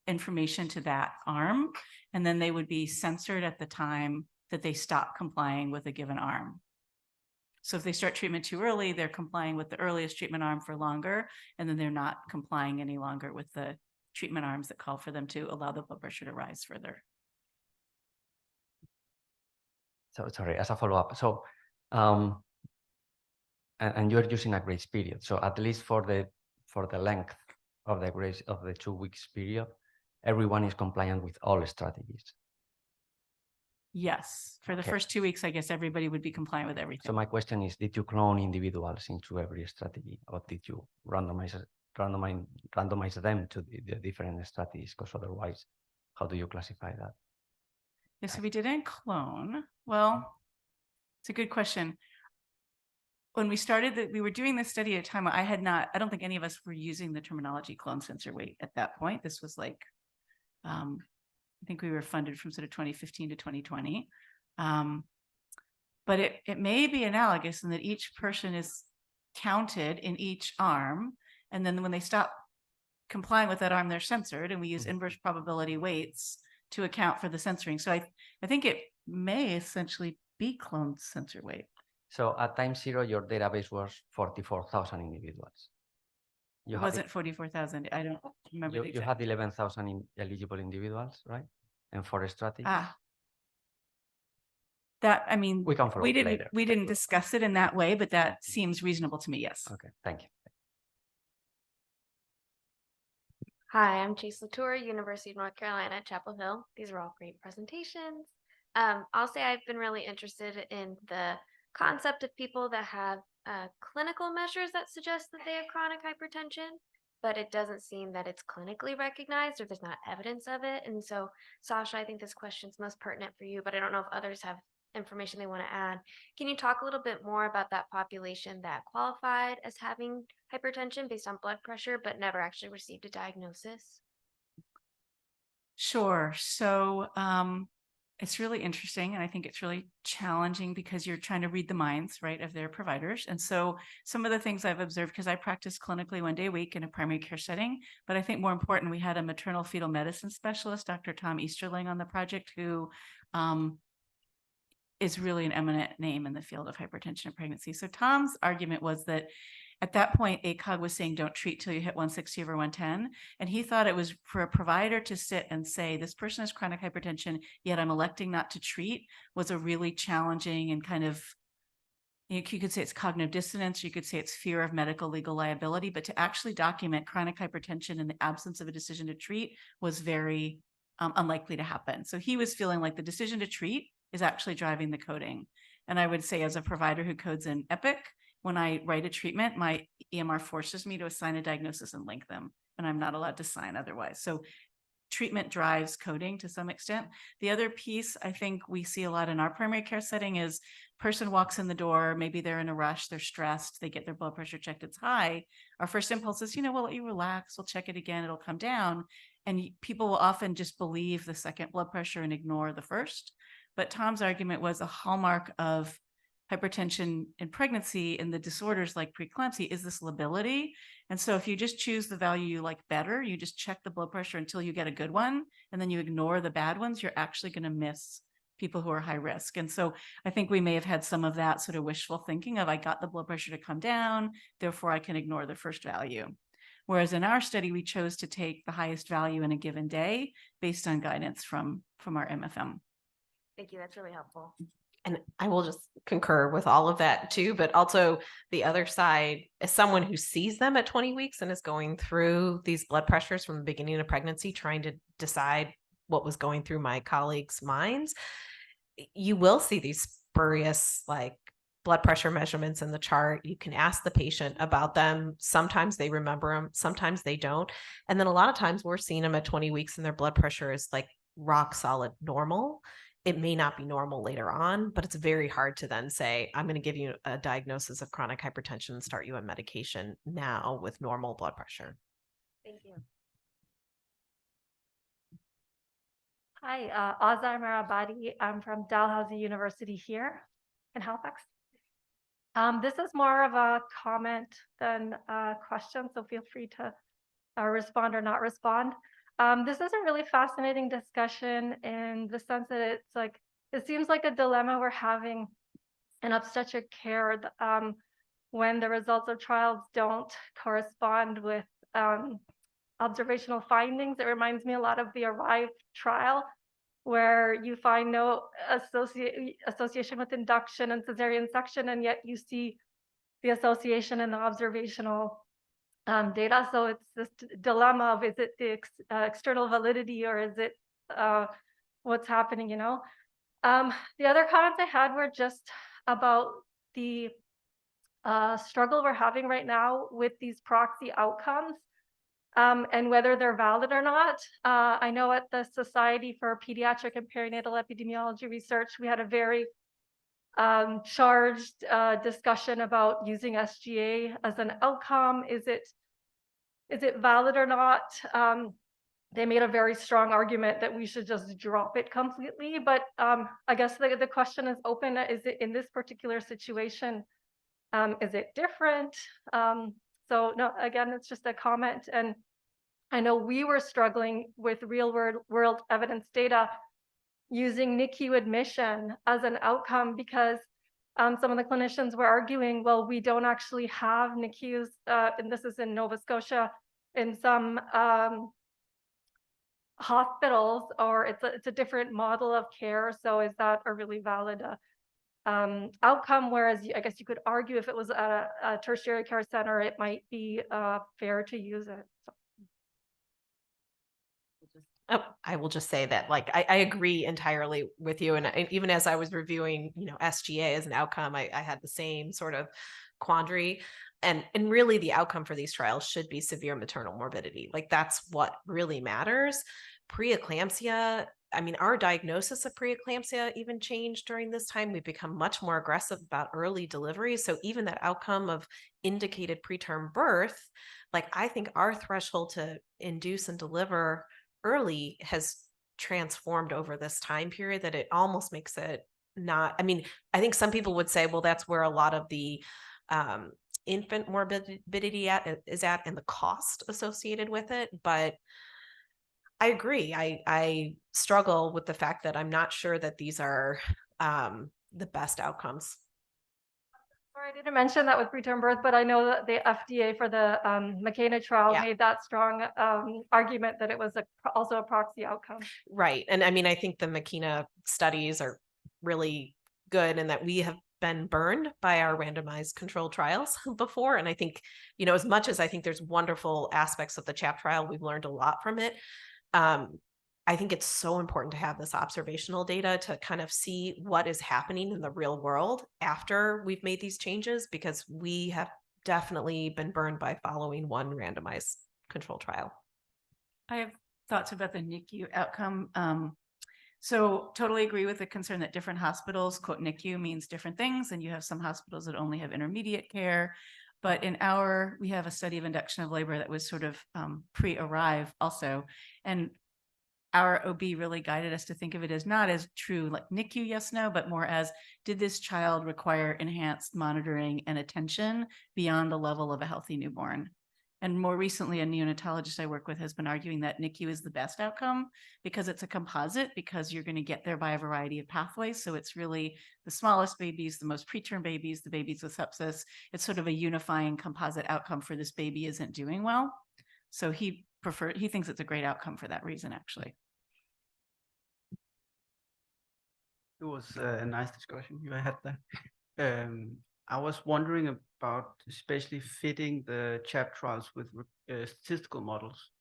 information to that arm, and then they would be censored at the time that they stop complying with a given arm. So if they start treatment too early, they're complying with the earliest treatment arm for longer, and then they're not complying any longer with the treatment arms that call for them to allow the blood pressure to rise further. So sorry, as a follow-up. So, and you're using a grace period. So at least for the length of the grace of the 2 weeks period, everyone is compliant with all strategies. Yes, for the Okay. first 2 weeks, I guess everybody would be compliant with everything. So my question is, did you clone individuals into every strategy, or did you randomize them to the different strategies? Because otherwise, how do you classify that? Yeah, so we didn't clone. Well, it's a good question. When we started we were doing this study at a time I don't think any of us were using the terminology clone sensor weight at that point. This was like, I think we were funded from sort of 2015 to 2020. But it may be analogous in that each person is counted in each arm. And then when they stop complying with that arm, they're censored, and we use inverse probability weights to account for the censoring. So I think it may essentially be cloned sensor weight. So at time zero, your database was 44,000 individuals. It wasn't 44,000. I don't remember. You had 11,000 eligible individuals, right? And for a strategy. That, I mean, We can follow up later. We didn't discuss it in that way, but that seems reasonable to me. Yes. Okay, thank you. Hi, I'm Chase Latour, University of North Carolina at Chapel Hill. These are all great presentations. I'll say I've been really interested in the concept of people that have clinical measures that suggest that they have chronic hypertension, but it doesn't seem that it's clinically recognized or there's not evidence of it. And so, Sasha, I think this question's most pertinent for you, but I don't know if others have information they want to add. Can you talk a little bit more about that population that qualified as having hypertension based on blood pressure, but never actually received a diagnosis? Sure. So it's really interesting, and I think it's really challenging because you're trying to read the minds, right, of their providers. And so some of the things I've observed, because I practice clinically 1 day a week in a primary care setting, but I think more important, we had a maternal fetal medicine specialist, Dr. Tom Easterling, on the project, who is really an eminent name in the field of hypertension and pregnancy. So Tom's argument was that at that point, ACOG was saying, don't treat till you hit 160 over 110. And he thought it was for a provider to sit and say, this person has chronic hypertension, yet I'm electing not to treat, was a really challenging and kind of, you could say it's cognitive dissonance, you could say it's fear of medical legal liability, but to actually document chronic hypertension in the absence of a decision to treat was very unlikely to happen. So he was feeling like the decision to treat is actually driving the coding. And I would say, as a provider who codes in Epic, when I write a treatment, my EMR forces me to assign a diagnosis and link them, and I'm not allowed to sign otherwise. So treatment drives coding to some extent. The other piece I think we see a lot in our primary care setting is person walks in the door, maybe they're in a rush, they're stressed, they get their blood pressure checked, it's high. Our first impulse is, we'll let you relax, we'll check it again, it'll come down. And people will often just believe the second blood pressure and ignore the first. But Tom's argument was a hallmark of hypertension in pregnancy and the disorders like preeclampsia is this lability. And so if you just choose the value you like better, you just check the blood pressure until you get a good one, and then you ignore the bad ones, you're actually going to miss people who are high risk. And so I think we may have had some of that sort of wishful thinking of, I got the blood pressure to come down, therefore I can ignore the first value. Whereas in our study, we chose to take the highest value in a given day based on guidance from our MFM. Thank you. That's really helpful. And I will just concur with all of that too, but also the other side, as someone who sees them at 20 weeks and is going through these blood pressures from the beginning of pregnancy, trying to decide what was going through my colleagues' minds, you will see these spurious blood pressure measurements in the chart. You can ask the patient about them. Sometimes they remember them, sometimes they don't. And then a lot of times we're seeing them at 20 weeks and their blood pressure is rock solid normal. It may not be normal later on, but it's very hard to then say, I'm going to give you a diagnosis of chronic hypertension and start you on medication now with normal blood pressure. Thank you. Hi, Azar Marabadi. I'm from Dalhousie University here in Halifax. This is more of a comment than a question, so feel free to respond or not respond. This is a really fascinating discussion in the sense that it's it seems like a dilemma we're having in obstetric care when the results of trials don't correspond with observational findings. It reminds me a lot of the ARRIVE trial, where you find no association with induction and cesarean section, and yet you see the association in the observational data. So it's this dilemma of, is it the external validity, or is it what's happening, you know? The other comments I had were just about the struggle we're having right now with these proxy outcomes and whether they're valid or not. I know at the Society for Pediatric and Perinatal Epidemiology Research, we had a very charged discussion about using SGA as an outcome. Is it valid or not? They made a very strong argument that we should just drop it completely. But I guess the question is open. Is it in this particular situation? Is it different? So no, again, it's just a comment. And I know we were struggling with real world evidence data using NICU admission as an outcome, because some of the clinicians were arguing, well, we don't actually have NICUs, and this is in Nova Scotia, in some hospitals, or it's a different model of care. So is that a really valid outcome? Whereas I guess you could argue if it was at a tertiary care center, it might be fair to use it. So. Oh, I will just say that, like, I agree entirely with you. And even as I was reviewing, you know, SGA as an outcome, I had the same sort of quandary. And really the outcome for these trials should be severe maternal morbidity. Like, that's what really matters. Preeclampsia, I mean, our diagnosis of preeclampsia even changed during this time. We've become much more aggressive about early delivery. So even that outcome of indicated preterm birth, like, I think our threshold to induce and deliver early has transformed over this time period, that it almost makes it not, I mean, I think some people would say, well, that's where a lot of the infant morbidity is at, and the cost associated with it. But I agree. I struggle with the fact that I'm not sure that these are the best outcomes. Sorry, I didn't mention that with preterm birth, but I know that the FDA for the McKenna trial made that strong argument that it was also a proxy outcome. Right. And I mean, I think the McKenna studies are really good, and that we have been burned by our randomized control trials before. And I think, you know, as much as I think there's wonderful aspects of the CHAP trial, we've learned a lot from it. I think it's so important to have this observational data to kind of see what is happening in the real world after we've made these changes, because we have definitely been burned by following one randomized control trial. I have thoughts about the NICU outcome. So totally agree with the concern that different hospitals, quote, NICU means different things, and you have some hospitals that only have intermediate care. But we have a study of induction of labor that was sort of pre-ARRIVE also. And our OB really guided us to think of it as not as true like NICU, yes, no, but more as, did this child require enhanced monitoring and attention beyond the level of a healthy newborn? And more recently, a neonatologist I work with has been arguing that NICU is the best outcome because it's a composite, because you're going to get there by a variety of pathways. So it's really the smallest babies, the most preterm babies, the babies with sepsis. It's sort of a unifying composite outcome for this baby isn't doing well. So he thinks it's a great outcome for that reason, actually. It was a nice discussion you had there. I was wondering about especially fitting the CHAP trials with statistical models.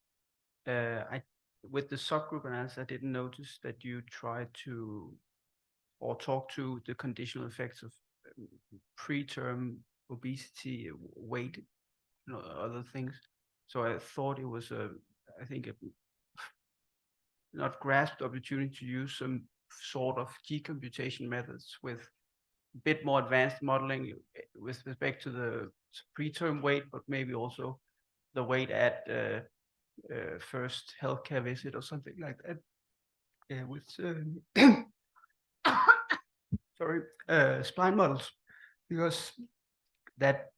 With the subgroup analysis, I didn't notice that you tried to or talk to the conditional effects of preterm obesity, weight, you know, other things. So I thought it was I think a not grasped opportunity to use some sort of G-computation methods with a bit more advanced modeling with respect to the preterm weight, but maybe also the weight at first healthcare visit or something like that. With spline models, because that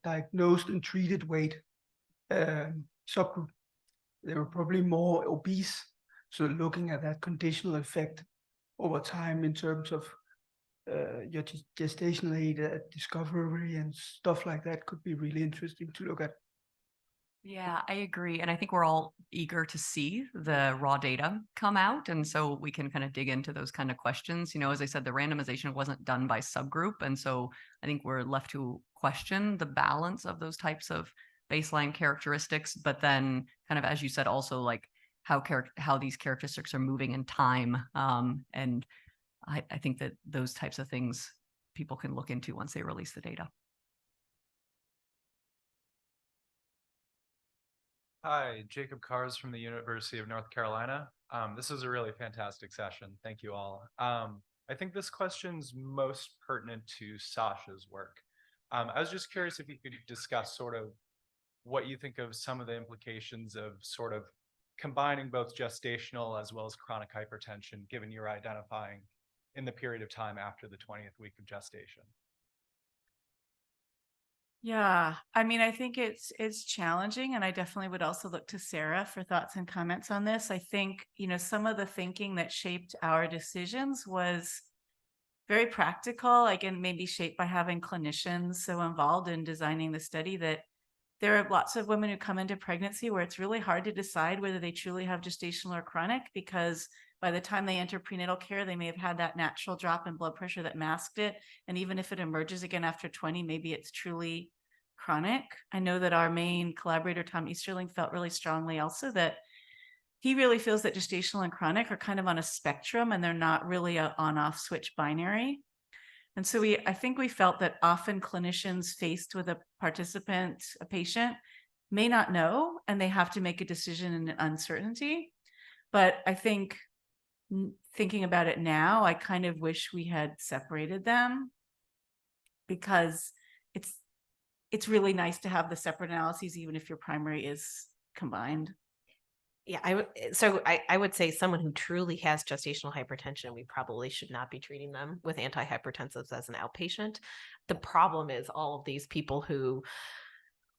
diagnosed and treated weight subgroup, they were probably more obese. So looking at that conditional effect over time in terms of your gestational age discovery and stuff like that could be really interesting to look at. Yeah, I agree. And I think we're all eager to see the raw data come out. And so we can kind of dig into those kind of questions. You know, as I said, the randomization wasn't done by subgroup. And so I think we're left to question the balance of those types of baseline characteristics. But then kind of, as you said, also like how these characteristics are moving in time. And I think that those types of things people can look into once they release the data. Hi, Jacob Kars from the University of North Carolina. This is a really fantastic session. Thank you all. I think this question's most pertinent to Sasha's work. I was just curious if you could discuss sort of what you think of some of the implications of sort of combining both gestational as well as chronic hypertension, given you're identifying in the period of time after the 20th week of gestation. Yeah, I mean, I think it's challenging, and I definitely would also look to Sarah for thoughts and comments on this. I think, you know, some of the thinking that shaped our decisions was very practical, again, maybe shaped by having clinicians so involved in designing the study that there are lots of women who come into pregnancy where it's really hard to decide whether they truly have gestational or chronic, because by the time they enter prenatal care, they may have had that natural drop in blood pressure that masked it. And even if it emerges again after 20, maybe it's truly chronic. I know that our main collaborator, Tom Easterling, felt really strongly also that he really feels that gestational and chronic are kind of on a spectrum and they're not really a on-off switch binary. And so I think we felt that often clinicians faced with a participant, a patient, may not know, and they have to make a decision in uncertainty. But I think thinking about it now, I kind of wish we had separated them, because it's really nice to have the separate analyses, even if your primary is combined. Yeah, I would say someone who truly has gestational hypertension, we probably should not be treating them with antihypertensives as an outpatient. The problem is all of these people who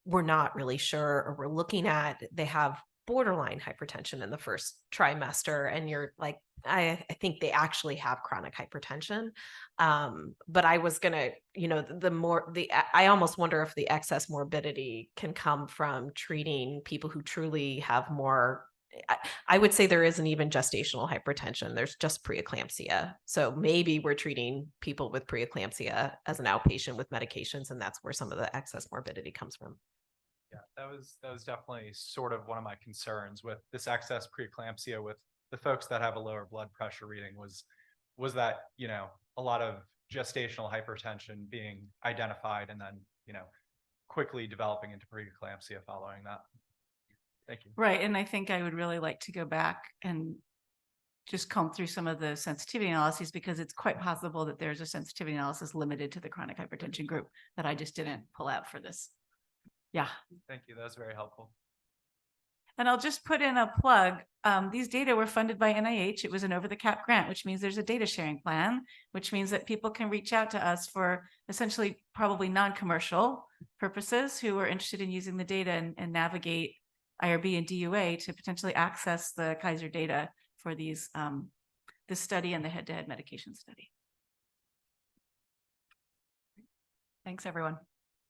we're not really sure or we're looking at, they have borderline hypertension in the first trimester, and you're like, I think they actually have chronic hypertension. But I was gonna, you know, I almost wonder if the excess morbidity can come from treating people who truly have more. I would say there isn't even gestational hypertension. There's just preeclampsia. So maybe we're treating people with preeclampsia as an outpatient with medications, and that's where some of the excess morbidity comes from. Yeah, that was definitely sort of one of my concerns with this excess preeclampsia with the folks that have a lower blood pressure reading was that, you know, a lot of gestational hypertension being identified and then, you know, quickly developing into preeclampsia following that. Thank you. Right. And I think I would really like to go back and just comb through some of the sensitivity analyses, because it's quite possible that there's a sensitivity analysis limited to the chronic hypertension group that I just didn't pull out for this. Yeah. Thank you. That was very helpful. And I'll just put in a plug. These data were funded by NIH. It was an over-the-cap grant, which means there's a data sharing plan, which means that people can reach out to us for essentially probably non-commercial purposes who are interested in using the data and navigate IRB and DUA to potentially access the Kaiser data for these this study and the head-to-head medication study. Thanks, everyone.